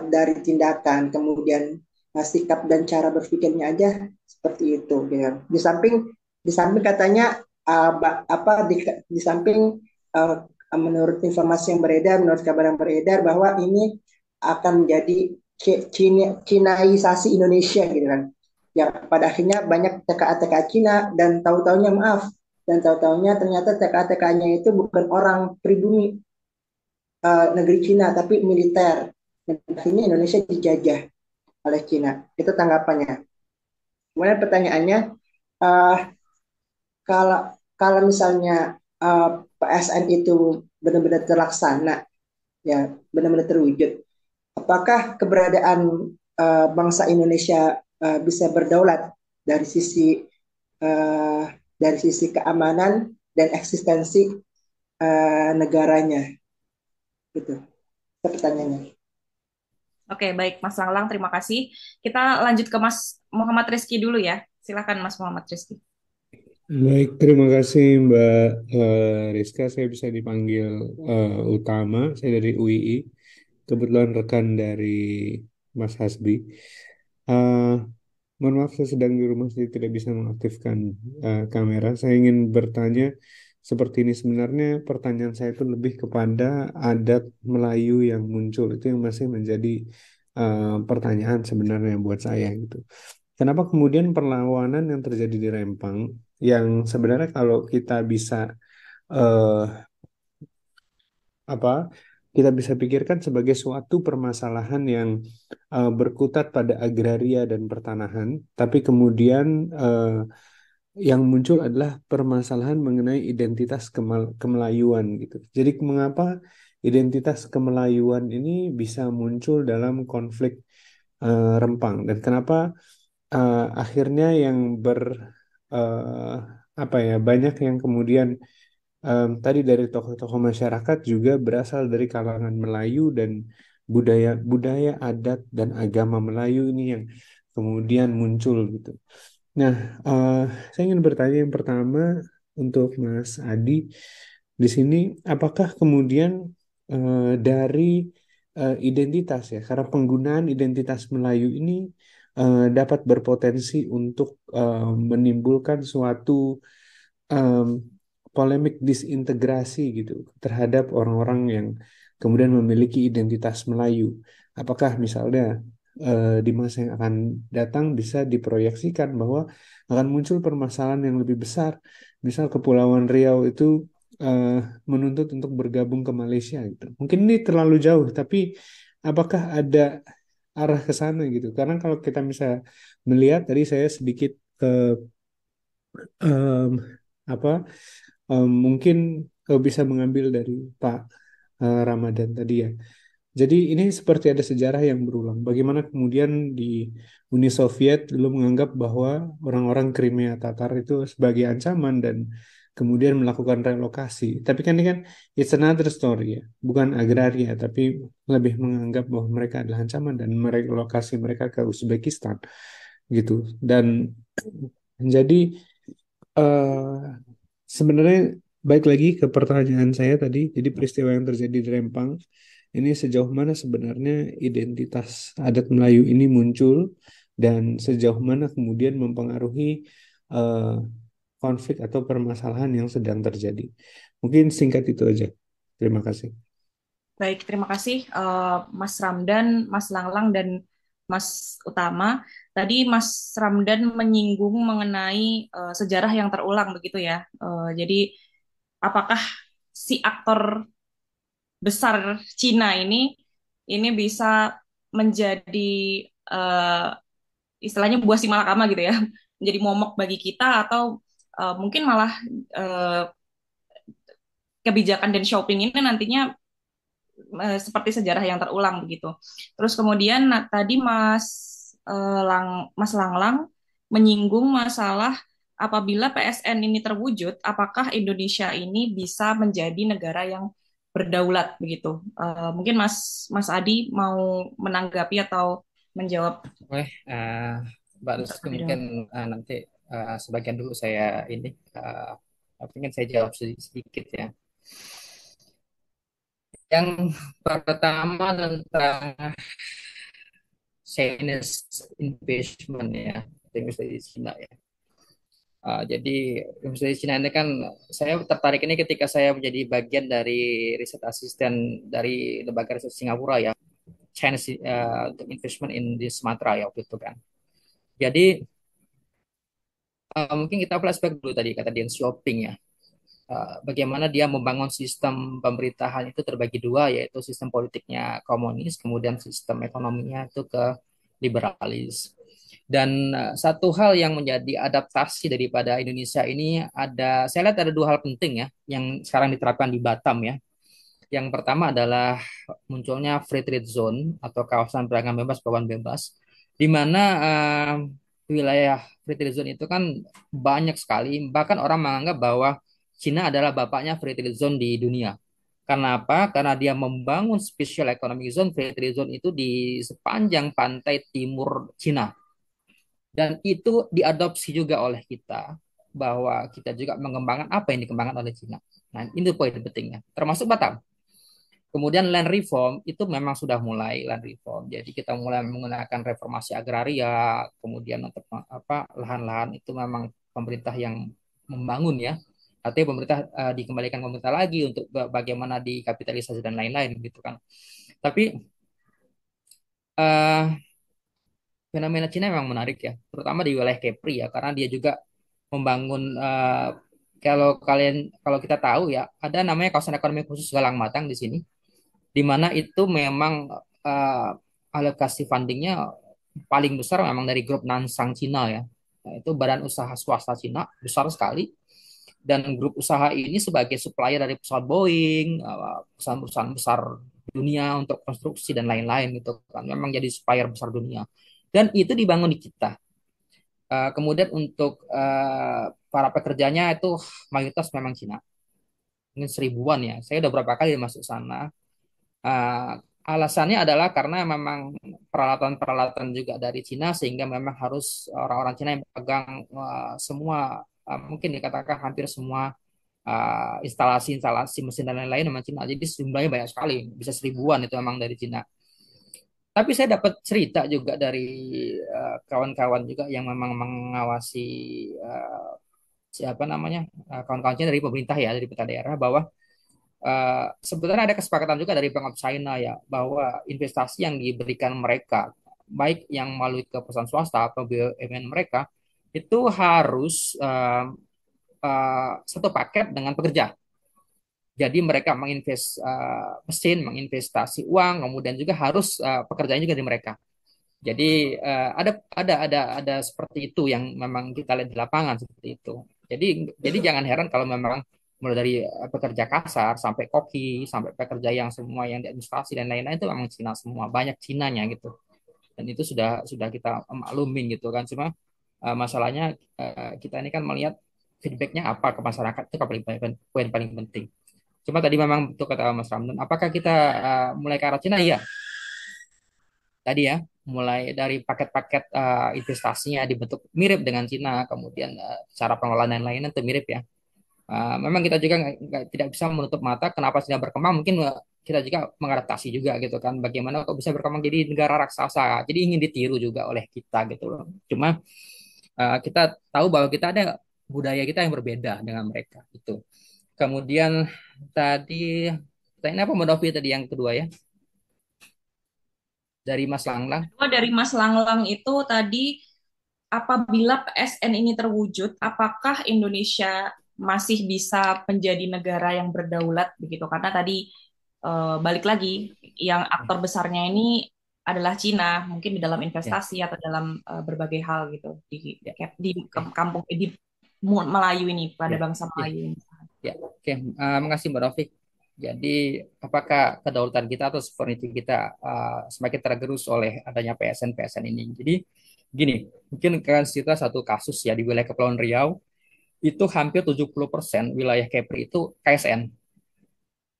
dari tindakan kemudian sikap dan cara berpikirnya aja seperti itu gitu kan. Di samping katanya di samping menurut informasi yang beredar, menurut kabar yang beredar bahwa ini akan menjadi Cinaisasi Indonesia gitu kan. Ya pada akhirnya banyak TKA-TKA Cina dan tahu-taunya ternyata TKA-TKA-nya itu bukan orang pribumi negeri Cina tapi militer. Dan akhirnya Indonesia dijajah oleh Cina. Itu tanggapannya. Kemudian pertanyaannya, uh, kalau kalau misalnya PSN itu benar-benar terlaksana, ya benar-benar terwujud, apakah keberadaan bangsa Indonesia bisa berdaulat dari sisi uh, dari sisi keamanan dan eksistensi negaranya, gitu. Itu pertanyaannya. Oke, baik Mas Langlang, terima kasih. Kita lanjut ke Mas Muhammad Rizky dulu ya. Silakan Mas Muhammad Rizky. Baik, terima kasih Mbak Rizka. Saya bisa dipanggil Utama. Saya dari UII. Kebetulan rekan dari Mas Hasbi. Eh, Mohon maaf, saya sedang di rumah, jadi tidak bisa mengaktifkan kamera. Saya ingin bertanya seperti ini. Sebenarnya pertanyaan saya itu lebih kepada adat Melayu yang muncul. Itu yang masih menjadi pertanyaan sebenarnya buat saya gitu. Kenapa kemudian perlawanan yang terjadi di Rempang, yang sebenarnya kalau kita bisa eh, apa kita bisa pikirkan sebagai suatu permasalahan yang berkutat pada agraria dan pertanahan, tapi kemudian yang muncul adalah permasalahan mengenai identitas kemelayuan gitu. Jadi mengapa identitas kemelayuan ini bisa muncul dalam konflik Rempang, dan kenapa akhirnya yang eh, apa ya, banyak yang kemudian tadi dari tokoh-tokoh masyarakat juga berasal dari kalangan Melayu, dan budaya budaya adat dan agama Melayu ini yang kemudian muncul gitu. Nah, eh, saya ingin bertanya yang pertama untuk Mas Adi di sini, apakah kemudian dari identitas ya, karena penggunaan identitas Melayu ini dapat berpotensi untuk menimbulkan suatu em, polemik disintegrasi gitu terhadap orang-orang yang kemudian memiliki identitas Melayu. Apakah misalnya di masa yang akan datang bisa diproyeksikan bahwa akan muncul permasalahan yang lebih besar, misal Kepulauan Riau itu eh, menuntut untuk bergabung ke Malaysia gitu. Mungkin ini terlalu jauh, tapi apakah ada arah ke sana gitu? Karena kalau kita bisa melihat, tadi saya sedikit em, apa mungkin bisa mengambil dari Pak Ramadan tadi ya. Jadi ini seperti ada sejarah yang berulang. Bagaimana kemudian di Uni Soviet dulu menganggap bahwa orang-orang Crimea Tatar itu sebagai ancaman dan kemudian melakukan relokasi. Tapi kan ini kan it's another story ya, bukan agraria, tapi lebih menganggap bahwa mereka adalah ancaman dan merelokasi mereka ke Uzbekistan gitu. Dan jadi sebenarnya baik lagi ke pertanyaan saya tadi, jadi peristiwa yang terjadi di Rempang ini sejauh mana sebenarnya identitas adat Melayu ini muncul, dan sejauh mana kemudian mempengaruhi eh, konflik atau permasalahan yang sedang terjadi. Mungkin singkat itu aja. Terima kasih. Baik, terima kasih Mas Ramdan, Mas Langlang, dan Mas Utama. Tadi Mas Ramdan menyinggung mengenai sejarah yang terulang begitu ya. Jadi apakah si aktor besar Cina ini bisa menjadi uh, istilahnya buah si malakama gitu ya, menjadi momok bagi kita, atau mungkin malah uh, kebijakan dan shopping ini nantinya seperti sejarah yang terulang begitu. Terus kemudian tadi Mas Langlang menyinggung masalah apabila PSN ini terwujud, apakah Indonesia ini bisa menjadi negara yang berdaulat begitu? Mungkin Mas Adi mau menanggapi atau menjawab Boleh, Mbak Rizky terlebih mungkin dahulu. nanti sebagian dulu saya ini, mungkin saya jawab sedikit ya. Yang pertama tentang Chinese investment ya, investasi Cina ya. Jadi investasi Cina ini kan saya tertarik ini ketika saya menjadi bagian dari riset asisten dari lembaga riset Singapura ya, Chinese untuk investment in di Sumatera ya waktu itu kan. Jadi mungkin kita flashback dulu tadi kata Deng Xiaoping ya. Bagaimana dia membangun sistem pemerintahan itu terbagi dua, yaitu sistem politiknya komunis, kemudian sistem ekonominya itu ke liberalis. Dan satu hal yang menjadi adaptasi daripada Indonesia ini ada, saya lihat ada dua hal penting ya, yang sekarang diterapkan di Batam ya. Yang pertama adalah munculnya free trade zone atau kawasan perdagangan bebas, bawaan bebas, di mana wilayah free trade zone itu kan banyak sekali, bahkan orang menganggap bahwa Cina adalah bapaknya free trade zone di dunia. Karena apa? Karena dia membangun special economic zone, free trade zone itu di sepanjang pantai timur Cina. Dan itu diadopsi juga oleh kita, bahwa kita juga mengembangkan apa yang dikembangkan oleh Cina. Nah, ini poin pentingnya, termasuk Batam. Kemudian land reform itu memang sudah mulai land reform. Jadi kita mulai menggunakan reformasi agraria, kemudian untuk apa lahan-lahan itu memang pemerintah yang membangun ya. Artinya pemerintah dikembalikan pemerintah lagi untuk bagaimana dikapitalisasi dan lain-lain gitu kan. Tapi uh, fenomena Cina memang menarik ya, terutama di wilayah Kepri ya, karena dia juga membangun kalau kita tahu ya, ada namanya kawasan ekonomi khusus Galang Matang di sini, di mana itu memang uh, alokasi fundingnya paling besar memang dari grup Nansang Cina ya. Nah, itu badan usaha swasta Cina besar sekali, dan grup usaha ini sebagai supplier dari pesawat Boeing, perusahaan-perusahaan besar dunia untuk konstruksi dan lain-lain gitu kan. Memang jadi supplier besar dunia. Dan itu dibangun di kita. Kemudian untuk para pekerjanya itu mayoritas memang Cina. Mungkin seribuan ya. Saya udah berapa kali masuk sana. Uh, Alasannya adalah karena memang peralatan-peralatan juga dari Cina, sehingga memang harus orang-orang Cina yang pegang semua, mungkin dikatakan hampir semua instalasi-instalasi mesin dan lain-lain memang Cina. Jadi jumlahnya banyak sekali, bisa seribuan itu memang dari Cina. Tapi saya dapat cerita juga dari kawan-kawan juga yang memang mengawasi uh, siapa namanya kawan-kawannya dari pemerintah ya, dari pemerintah daerah, bahwa sebenarnya ada kesepakatan juga dari Bank of China ya, bahwa investasi yang diberikan mereka, baik yang melalui ke perusahaan swasta atau BUMN mereka, itu harus satu paket dengan pekerja. Jadi mereka menginvest mesin, menginvestasi uang, kemudian juga harus pekerjaannya juga dari mereka. Jadi ada seperti itu yang memang kita lihat di lapangan seperti itu. Jadi jangan heran kalau memang mulai dari pekerja kasar sampai koki sampai pekerja yang semua yang di administrasi dan lain-lain itu memang Cina semua, banyak Cinanya gitu. Dan itu sudah kita maklumin gitu kan. Cuma masalahnya kita ini kan melihat feedbacknya apa ke masyarakat, itu poin paling penting. Cuma tadi memang betul kata Mas Ramdan, apakah kita mulai ke arah Cina? Iya, tadi ya, mulai dari paket-paket investasinya dibentuk mirip dengan Cina, kemudian cara pengelolaan dan lainnya itu mirip ya. Memang kita juga tidak bisa menutup mata kenapa Cina berkembang, mungkin kita juga mengadaptasi juga gitu kan, bagaimana kok bisa berkembang jadi negara raksasa, jadi ingin ditiru juga oleh kita gitu loh. Cuma kita tahu bahwa kita ada budaya kita yang berbeda dengan mereka itu. Kemudian tadi tanya apa Mbak Novi tadi yang kedua ya, dari Mas Langlang. Kedua dari Mas Langlang itu tadi, apabila PSN ini terwujud, apakah Indonesia masih bisa menjadi negara yang berdaulat begitu? Karena tadi balik lagi, yang aktor besarnya ini adalah Cina, mungkin di dalam Ya, investasi atau dalam berbagai hal gitu ya, di oke. kampung di Melayu ini, pada Ya, bangsa ya, Melayu ini. ya. Oke. Makasih Mbak Rafiq. Jadi, apakah kedaulatan kita atau sovereignty kita semakin tergerus oleh adanya PSN-PSN ini? Jadi, Gini, mungkin kalian cerita satu kasus ya di wilayah Kepulauan Riau, itu hampir 70% wilayah Kepri itu KSN.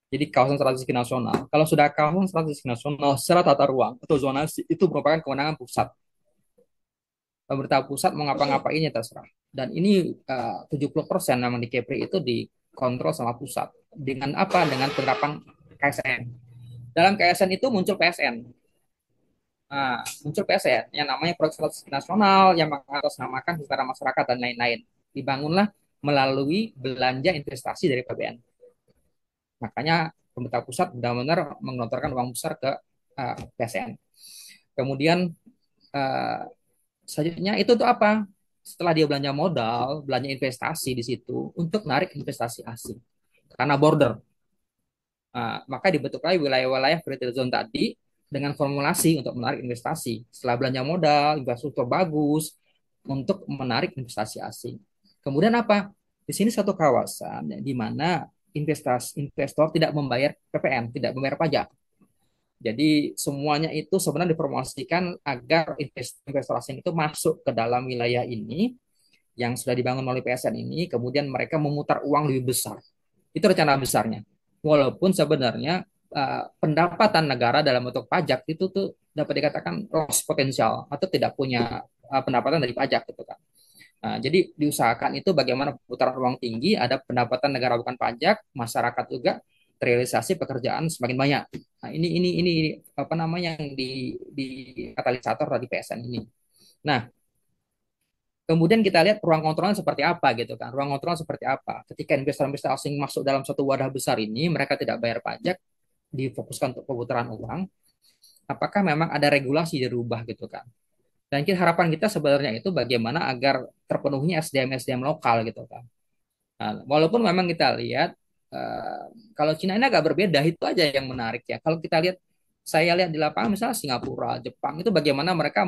Jadi kawasan strategis nasional. Kalau sudah kawasan strategis nasional secara tata ruang atau zonasi itu merupakan kewenangan pusat. Pemerintah pusat mau ngapa-ngapainnya terserah. Dan ini 70% memang di Kepri itu dikontrol sama pusat. Dengan apa? Dengan penerapan KSN. Dalam KSN itu muncul PSN. Nah, muncul PSN yang namanya Proyek Strategis Nasional yang mengatasnamakan secara masyarakat dan lain-lain. Dibangunlah melalui belanja investasi dari PBN. Makanya pemerintah pusat benar-benar menggelontorkan uang besar ke PSN. Kemudian uh, selanjutnya itu tuh apa? Setelah dia belanja modal, belanja investasi di situ untuk narik investasi asing karena border. Maka dibentuklah wilayah-wilayah free trade zone tadi dengan formulasi untuk menarik investasi. Setelah belanja modal, infrastruktur bagus untuk menarik investasi asing. Kemudian apa? Di sini satu kawasan di mana investor tidak membayar PPN, tidak membayar pajak. Jadi semuanya itu sebenarnya dipromosikan agar investor asing itu masuk ke dalam wilayah ini yang sudah dibangun oleh PSN ini, kemudian mereka memutar uang lebih besar. Itu rencana besarnya. Walaupun sebenarnya pendapatan negara dalam bentuk pajak itu tuh dapat dikatakan loss potensial atau tidak punya pendapatan dari pajak gitu kan. Nah, jadi diusahakan itu bagaimana putaran uang tinggi, ada pendapatan negara bukan pajak, masyarakat juga terrealisasi pekerjaan semakin banyak. Nah, ini apa namanya yang di katalisator tadi PSN ini. Nah, kemudian kita lihat ruang kontrolnya seperti apa gitu kan. Ruang kontrol seperti apa? Ketika investor-investor asing masuk dalam satu wadah besar ini, mereka tidak bayar pajak, difokuskan untuk pemutaran uang. Apakah memang ada regulasi dirubah gitu kan? Dan harapan kita sebenarnya itu bagaimana agar terpenuhnya SDM-SDM lokal gitu kan. Nah, walaupun memang kita lihat uh, kalau Cina ini agak berbeda, itu aja yang menarik ya. Kalau kita lihat, saya lihat di lapangan misalnya Singapura, Jepang itu bagaimana mereka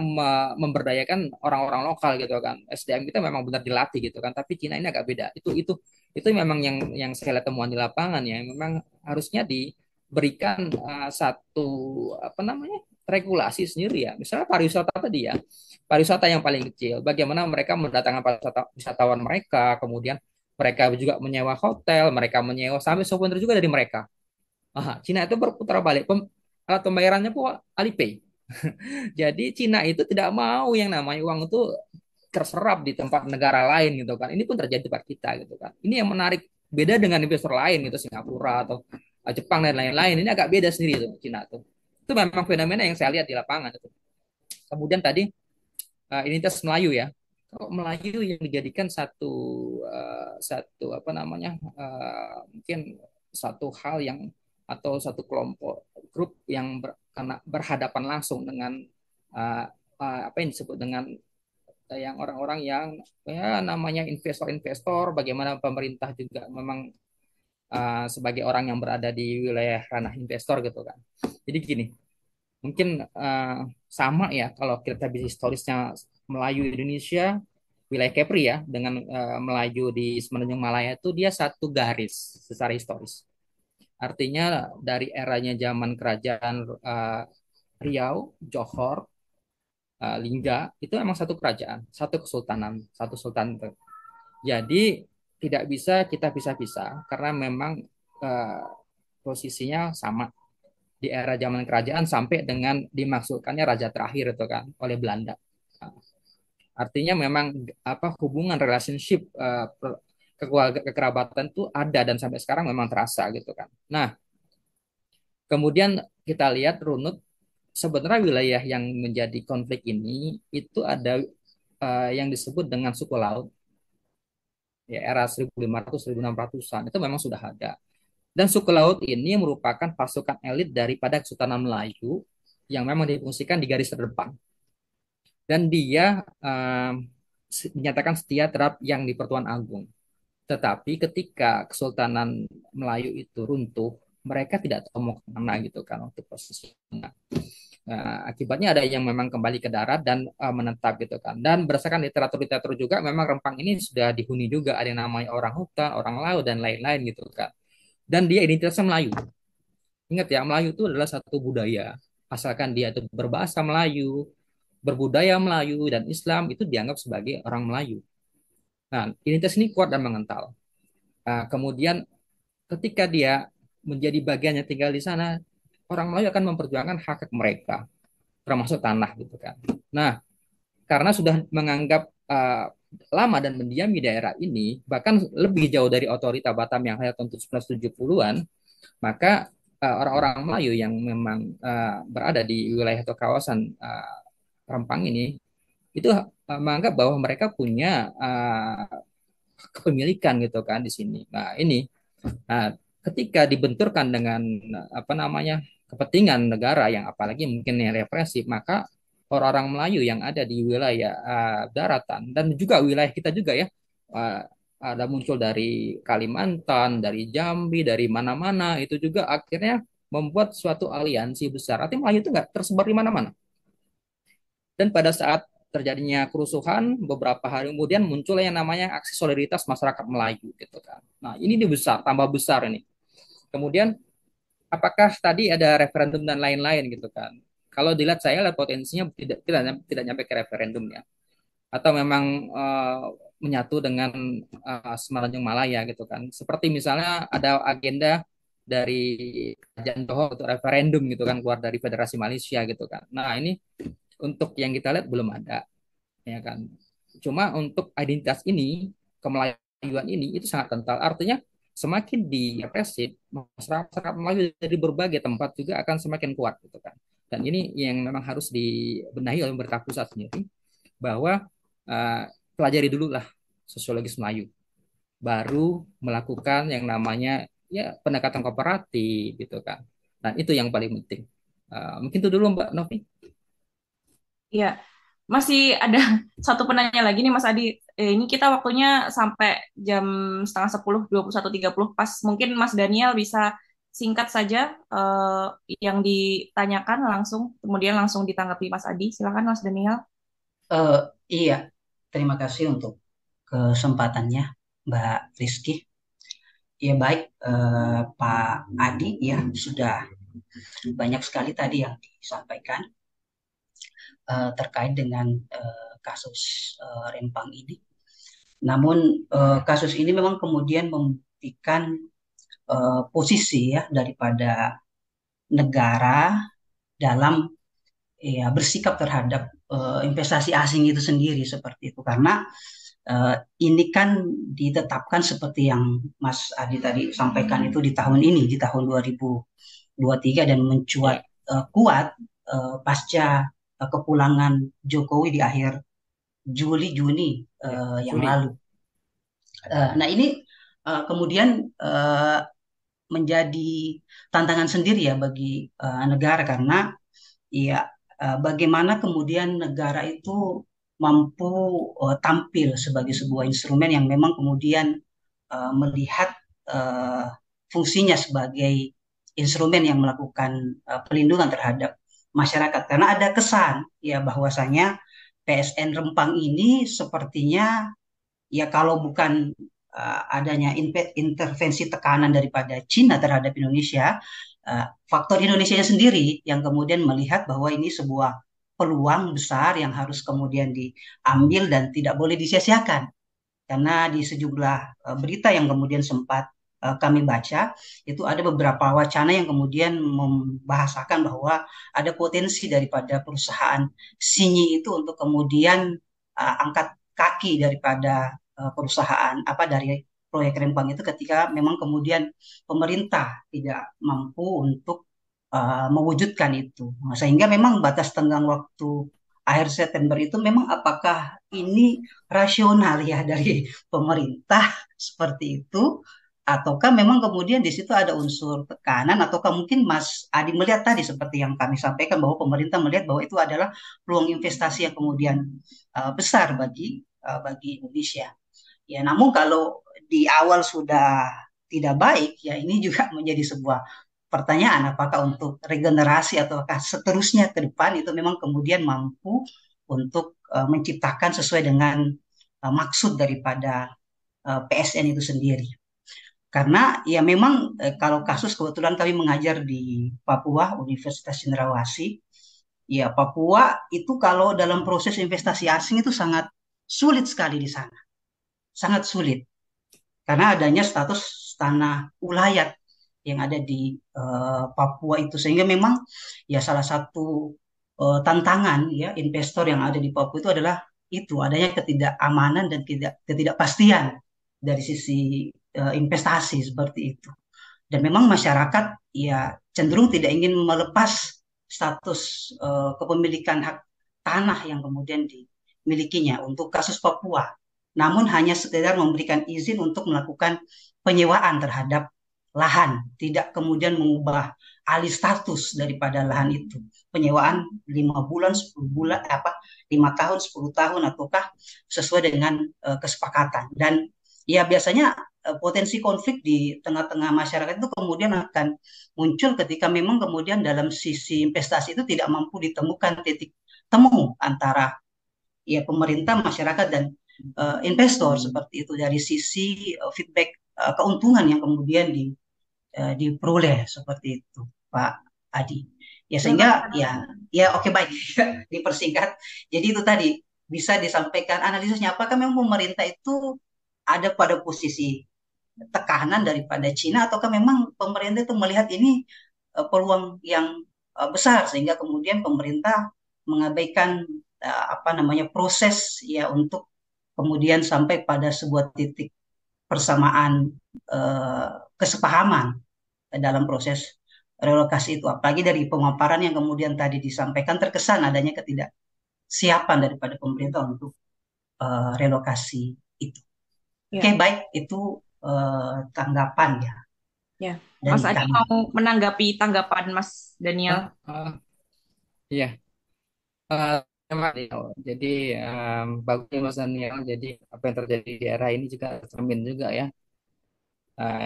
memberdayakan orang-orang lokal gitu kan. SDM kita memang benar dilatih gitu kan, tapi Cina ini agak beda. Itu memang yang saya lihat temuan di lapangan ya. Memang harusnya diberikan satu apa namanya regulasi sendiri ya. Misalnya pariwisata tadi ya, pariwisata yang paling kecil, bagaimana mereka mendatangkan wisatawan mereka, kemudian mereka juga menyewa hotel, mereka menyewa sampai souvenir juga dari mereka. Cina itu berputar balik. Alat pembayarannya pun Alipay. Jadi Cina itu tidak mau yang namanya uang itu terserap di tempat negara lain gitu kan. Ini pun terjadi di tempat kita gitu kan. Ini yang menarik, beda dengan investor lain gitu Singapura atau Jepang dan lain-lain. Ini agak beda sendiri tuh Cina tuh. Itu memang fenomena yang saya lihat di lapangan itu. Kemudian tadi identitas Melayu ya. Kalau Melayu yang dijadikan satu apa namanya mungkin satu hal yang atau satu kelompok grup yang karena berhadapan langsung dengan apa yang disebut dengan yang orang-orang yang ya namanya investor-investor, bagaimana pemerintah juga memang sebagai orang yang berada di wilayah ranah investor gitu kan. Jadi gini, mungkin sama ya kalau kita bisa historisnya Melayu Indonesia, wilayah Kepri ya dengan Melayu di Semenanjung Malaya itu dia satu garis secara historis. Artinya dari eranya zaman kerajaan Riau, Johor, Lingga itu memang satu kerajaan, satu kesultanan, satu sultan. Jadi tidak bisa kita pisah-pisah karena memang uh, posisinya sama di era zaman kerajaan sampai dengan dimaksudkannya raja terakhir itu kan oleh Belanda. Nah, artinya memang apa hubungan relationship kekerabatan itu ada dan sampai sekarang memang terasa gitu kan. Nah, kemudian kita lihat runut sebenarnya wilayah yang menjadi konflik ini itu ada yang disebut dengan suku laut ya era 1500 1600-an itu memang sudah ada. Dan suku laut ini merupakan pasukan elit daripada Kesultanan Melayu yang memang difungsikan di garis terdepan. Dan dia menyatakan setia terhadap yang di Pertuan Agung. Tetapi ketika Kesultanan Melayu itu runtuh, mereka tidak tahu mau kemana gitu kan untuk posisinya. Nah, akibatnya ada yang memang kembali ke darat dan menetap gitu kan. Dan berdasarkan literatur-literatur juga memang Rempang ini sudah dihuni juga ada yang namanya orang hutan, orang laut dan lain-lain gitu kan. Dan dia identitasnya Melayu. Ingat ya, Melayu itu adalah satu budaya. Asalkan dia itu berbahasa Melayu, berbudaya Melayu dan Islam itu dianggap sebagai orang Melayu. Nah, identitas ini kuat dan mengental. Kemudian ketika dia menjadi bagiannya tinggal di sana, orang Melayu akan memperjuangkan hak mereka, termasuk tanah gitu kan. Nah, karena sudah menganggap lama dan mendiami daerah ini, bahkan lebih jauh dari otorita Batam yang hanya tahun 1970-an, maka orang-orang Melayu yang memang berada di wilayah atau kawasan Rempang ini itu menganggap bahwa mereka punya kepemilikan gitu kan di sini. Nah, ini ketika dibenturkan dengan apa namanya kepentingan negara yang apalagi mungkin yang represif, maka orang-orang Melayu yang ada di wilayah daratan dan juga wilayah kita juga ya, uh, ada muncul dari Kalimantan, dari Jambi, dari mana-mana itu juga akhirnya membuat suatu aliansi besar. Artinya Melayu itu nggak tersebar di mana-mana. Dan pada saat terjadinya kerusuhan, beberapa hari kemudian muncul yang namanya aksi solidaritas masyarakat Melayu gitu kan. Nah, ini besar, tambah besar ini. Kemudian apakah tadi ada referendum dan lain-lain gitu kan? Kalau dilihat saya lihat potensinya tidak nyampe ke referendum ya. Atau memang menyatu dengan Semenanjung Malaya gitu kan. Seperti misalnya ada agenda dari Kerajaan Johor untuk referendum gitu kan keluar dari Federasi Malaysia gitu kan. Nah, ini untuk yang kita lihat belum ada ya kan. Cuma untuk identitas ini, kemelayuan ini itu sangat kental. Artinya semakin direpresif, masyarakat Melayu dari berbagai tempat juga akan semakin kuat gitu kan. Dan ini yang memang harus dibenahi oleh pemerintah pusat sendiri bahwa uh, pelajari dulu lah sosiologis Melayu, baru melakukan yang namanya ya pendekatan kooperatif gitu kan. Dan itu yang paling penting. Mungkin itu dulu Mbak Novi. Iya, masih ada satu penanya lagi nih Mas Adi. Ini kita waktunya sampai jam setengah 10, 21.30. Pas mungkin Mas Daniel bisa singkat saja yang ditanyakan langsung, kemudian langsung ditanggapi Mas Adi. Silakan Mas Daniel. Eh, iya, terima kasih untuk kesempatannya, Mbak Rizky. Ya baik, Pak Adi ya sudah banyak sekali tadi yang disampaikan terkait dengan kasus Rempang ini. Namun kasus ini memang kemudian membuktikan posisi ya daripada negara dalam ya bersikap terhadap investasi asing itu sendiri seperti itu karena ini kan ditetapkan seperti yang Mas Adi tadi sampaikan itu di tahun ini di tahun 2023 dan mencuat kuat pasca kepulangan Jokowi di akhir Juni yang lalu. Nah ini kemudian menjadi tantangan sendiri ya bagi negara karena ya bagaimana kemudian negara itu mampu tampil sebagai sebuah instrumen yang memang kemudian melihat fungsinya sebagai instrumen yang melakukan pelindungan terhadap masyarakat karena ada kesan ya bahwasanya PSN Rempang ini sepertinya ya kalau bukan adanya intervensi tekanan daripada Cina terhadap Indonesia, faktor Indonesia sendiri yang kemudian melihat bahwa ini sebuah peluang besar yang harus kemudian diambil dan tidak boleh disia-siakan. Karena di sejumlah berita yang kemudian sempat kami baca, itu ada beberapa wacana yang kemudian membahasakan bahwa ada potensi daripada perusahaan Sinyi itu untuk kemudian angkat kaki daripada perusahaan dari proyek Rempang itu ketika memang kemudian pemerintah tidak mampu untuk mewujudkan itu. Nah, sehingga memang batas tenggang waktu akhir September itu memang apakah ini rasional ya dari pemerintah seperti itu ataukah memang kemudian di situ ada unsur tekanan ataukah mungkin Mas Adi melihat tadi seperti yang kami sampaikan bahwa pemerintah melihat bahwa itu adalah peluang investasi yang kemudian besar bagi Indonesia. Ya, namun kalau di awal sudah tidak baik, ya ini juga menjadi sebuah pertanyaan apakah untuk regenerasi ataukah seterusnya ke depan itu memang kemudian mampu untuk menciptakan sesuai dengan maksud daripada PSN itu sendiri. Karena ya memang kalau kasus kebetulan kami mengajar di Papua Universitas Cendrawasih ya Papua itu kalau dalam proses investasi asing itu sangat sulit sekali di sana, sangat sulit karena adanya status tanah ulayat yang ada di Papua itu sehingga memang ya salah satu tantangan ya investor yang ada di Papua itu adalah itu adanya ketidakamanan dan ketidakpastian dari sisi investasi seperti itu. Dan memang masyarakat ya cenderung tidak ingin melepas status kepemilikan hak tanah yang kemudian dimilikinya untuk kasus Papua. Namun hanya sekedar memberikan izin untuk melakukan penyewaan terhadap lahan, tidak kemudian mengubah alih status daripada lahan itu. Penyewaan 5 bulan, 10 bulan, 5 tahun, 10 tahun, ataukah sesuai dengan kesepakatan. Dan ya biasanya potensi konflik di tengah-tengah masyarakat itu kemudian akan muncul ketika memang kemudian dalam sisi investasi itu tidak mampu ditemukan titik temu antara ya pemerintah, masyarakat dan investor seperti itu dari sisi feedback keuntungan yang kemudian diperoleh seperti itu, Pak Adi. Ya sehingga ya oke baik dipersingkat. Jadi itu tadi bisa disampaikan analisisnya apakah memang pemerintah itu ada pada posisi tekanan daripada Cina ataukah memang pemerintah itu melihat ini peluang yang besar sehingga kemudian pemerintah mengabaikan apa namanya proses ya untuk kemudian sampai pada sebuah titik persamaan kesepahaman dalam proses relokasi itu apalagi dari pemaparan yang kemudian tadi disampaikan terkesan adanya ketidaksiapan daripada pemerintah untuk relokasi itu. Ya. Oke, baik itu tanggapan ya. Ya, Dan Mas Adi kami. mau menanggapi tanggapan Mas Daniel. Iya. Memang, jadi bagus Mas Daniel. Jadi apa yang terjadi di daerah ini juga cermin juga ya.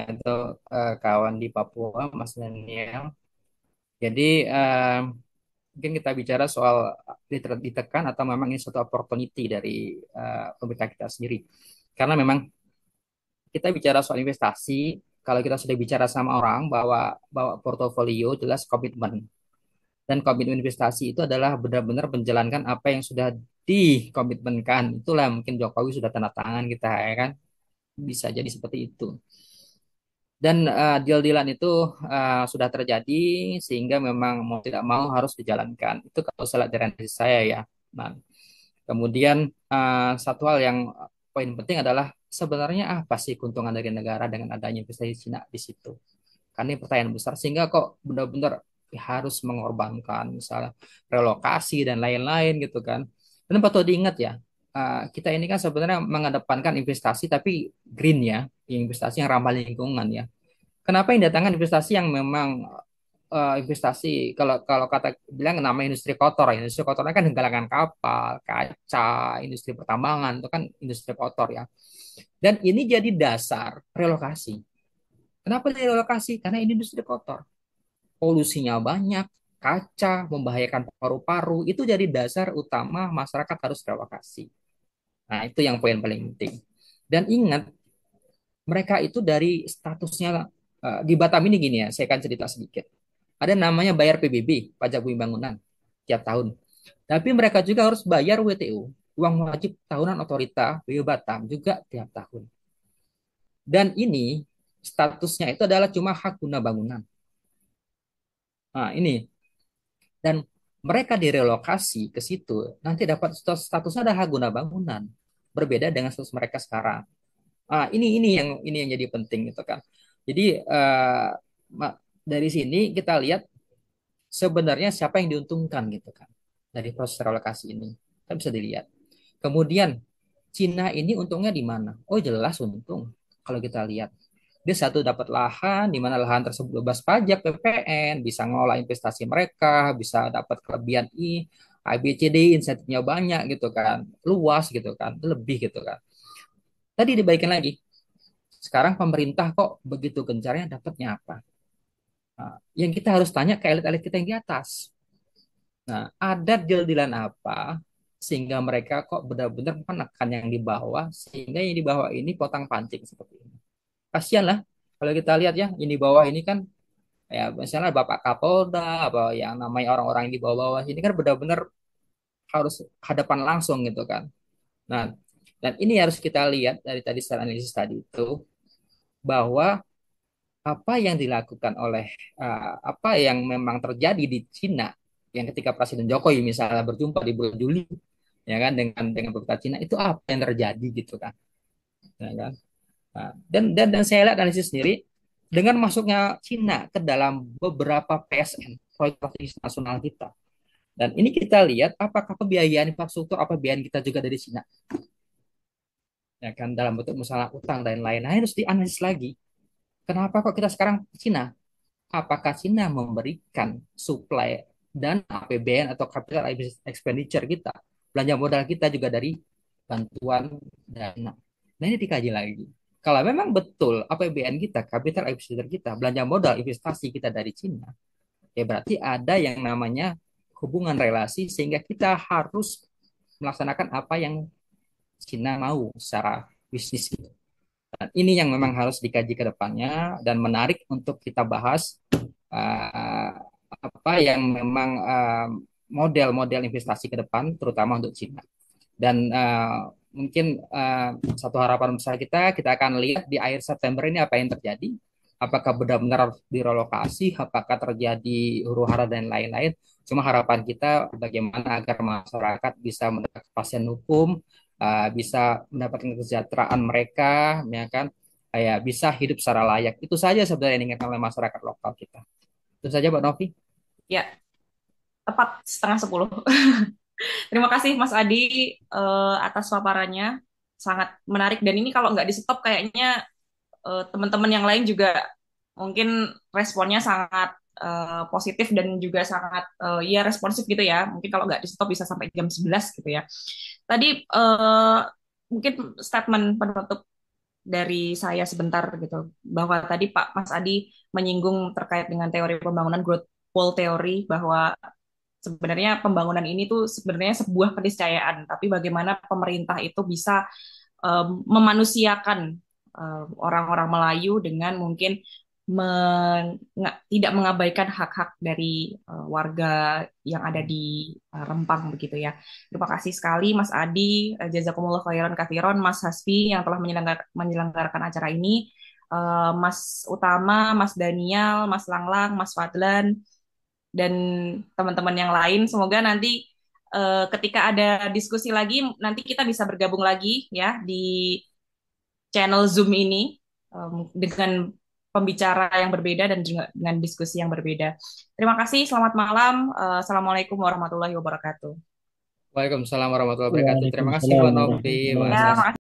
Itu kawan di Papua, Mas Daniel. Jadi mungkin kita bicara soal ditekan atau memang ini suatu opportunity dari pemerintah kita sendiri. Karena memang kita bicara soal investasi, kalau kita sudah bicara sama orang bahwa bawa portofolio jelas komitmen. Dan komitmen investasi itu adalah benar-benar menjalankan apa yang sudah dikomitmenkan. Itulah mungkin Jokowi sudah tanda tangan kita ya kan. Bisa jadi seperti itu. Dan deal-dealan itu sudah terjadi sehingga memang mau tidak mau harus dijalankan. Itu kalau salah dari analisis saya ya. Nah, kemudian satu hal yang poin penting adalah sebenarnya apa sih keuntungan dari negara dengan adanya investasi Cina di situ? Karena ini pertanyaan besar sehingga kok benar-benar harus mengorbankan misalnya relokasi dan lain-lain gitu kan. Dan patut diingat ya, kita ini kan sebenarnya mengedepankan investasi tapi green ya, investasi yang ramah lingkungan ya. Kenapa yang datangkan investasi yang memang investasi kalau kalau kata bilang namanya industri kotor ya. Industri kotornya kan galangan kapal, kaca, industri pertambangan itu kan industri kotor ya. Dan ini jadi dasar relokasi. Kenapa direlokasi? Karena ini industri kotor. Polusinya banyak, kaca, membahayakan paru-paru. Itu jadi dasar utama masyarakat harus relokasi. Nah, itu yang poin paling penting. Dan ingat, mereka itu dari statusnya di Batam ini gini ya, saya akan cerita sedikit. Ada namanya bayar PBB, pajak bumi bangunan, tiap tahun. Tapi mereka juga harus bayar WTO, uang wajib tahunan otorita BU Batam juga tiap tahun. Dan ini statusnya itu adalah cuma hak guna bangunan. Nah, ini. Dan mereka direlokasi ke situ, nanti dapat statusnya ada hak guna bangunan. Berbeda dengan status mereka sekarang. Ini yang jadi penting gitu kan. Jadi dari sini kita lihat sebenarnya siapa yang diuntungkan gitu kan dari proses relokasi ini. Kita bisa dilihat. Kemudian Cina ini untungnya di mana? Oh jelas untung kalau kita lihat. Dia satu dapat lahan, di mana lahan tersebut bebas pajak PPN, bisa ngelola investasi mereka, bisa dapat kelebihan A, B, C, D, insentifnya banyak gitu kan, luas gitu kan, lebih gitu kan. Tadi dibaikin lagi, sekarang pemerintah kok begitu gencarnya dapatnya apa? Nah, yang kita harus tanya ke elit-elit kita yang di atas. Nah, ada deal-dealan apa sehingga mereka kok benar-benar menekan yang di bawah, sehingga yang di bawah ini potang pancing seperti ini. Kasihan lah kalau kita lihat ya, ini bawah ini kan Ya, misalnya Bapak Kapolda, apa yang namanya orang-orang yang di bawah-bawah ini kan benar-benar harus hadapan langsung gitu kan. Nah, dan ini harus kita lihat dari tadi secara analisis tadi itu bahwa apa yang dilakukan oleh apa yang memang terjadi di Cina yang ketika Presiden Jokowi misalnya berjumpa di bulan Juli ya kan dengan pemerintah Cina itu apa yang terjadi gitu kan. Ya kan? Nah, dan saya lihat analisis sendiri dengan masuknya Cina ke dalam beberapa PSN proyek strategis nasional kita. Dan ini kita lihat apakah pembiayaan infrastruktur apa pembiayaan kita juga dari Cina. Ya kan dalam bentuk misalnya utang dan lain-lain harus dianalisis lagi. Kenapa kok kita sekarang ke Cina? Apakah Cina memberikan suplai dan APBN atau capital expenditure kita, belanja modal kita juga dari bantuan dana. Nah ini dikaji lagi. Kalau memang betul APBN kita, capital expenditure kita, belanja modal investasi kita dari Cina, ya berarti ada yang namanya hubungan relasi sehingga kita harus melaksanakan apa yang Cina mau secara bisnis. Dan ini yang memang harus dikaji ke depannya dan menarik untuk kita bahas uh, apa yang memang model-model investasi ke depan, terutama untuk Cina. Dan mungkin satu harapan besar kita akan lihat di akhir September ini apa yang terjadi. Apakah benar-benar direlokasi, apakah terjadi huru hara dan lain-lain. Cuma harapan kita bagaimana agar masyarakat bisa mendapat kepastian hukum, bisa mendapatkan kesejahteraan mereka, ya kan, ya bisa hidup secara layak. Itu saja sebenarnya yang diinginkan oleh masyarakat lokal kita. Itu saja, Mbak Novi. Ya, tepat 9:30. Terima kasih Mas Adi atas paparannya, sangat menarik. Dan ini kalau nggak di stop kayaknya teman-teman yang lain juga mungkin responnya sangat positif dan juga sangat ya responsif gitu ya. Mungkin kalau nggak di stop bisa sampai jam 11 gitu ya. Tadi mungkin statement penutup dari saya sebentar gitu, bahwa tadi Pak Mas Adi menyinggung terkait dengan teori pembangunan growth pool teori, bahwa sebenarnya pembangunan ini tuh sebenarnya sebuah keniscayaan, tapi bagaimana pemerintah itu bisa memanusiakan orang-orang Melayu dengan mungkin tidak mengabaikan hak-hak dari warga yang ada di Rempang begitu ya. Terima kasih sekali Mas Adi, jazakumullah khairan katsiron, Mas Hasbi yang telah menyelenggarakan acara ini, Mas Utama, Mas Daniel, Mas Langlang, Mas Fadlan, dan teman-teman yang lain. Semoga nanti ketika ada diskusi lagi, nanti kita bisa bergabung lagi ya di channel Zoom ini dengan pembicara yang berbeda dan juga dengan diskusi yang berbeda. Terima kasih, selamat malam. Assalamualaikum warahmatullahi wabarakatuh. Waalaikumsalam warahmatullahi wabarakatuh. Terima kasih Waalaikumsalam Mbak Novi, warahmatullahi Mas Ya, Has. wabarakatuh. makasih.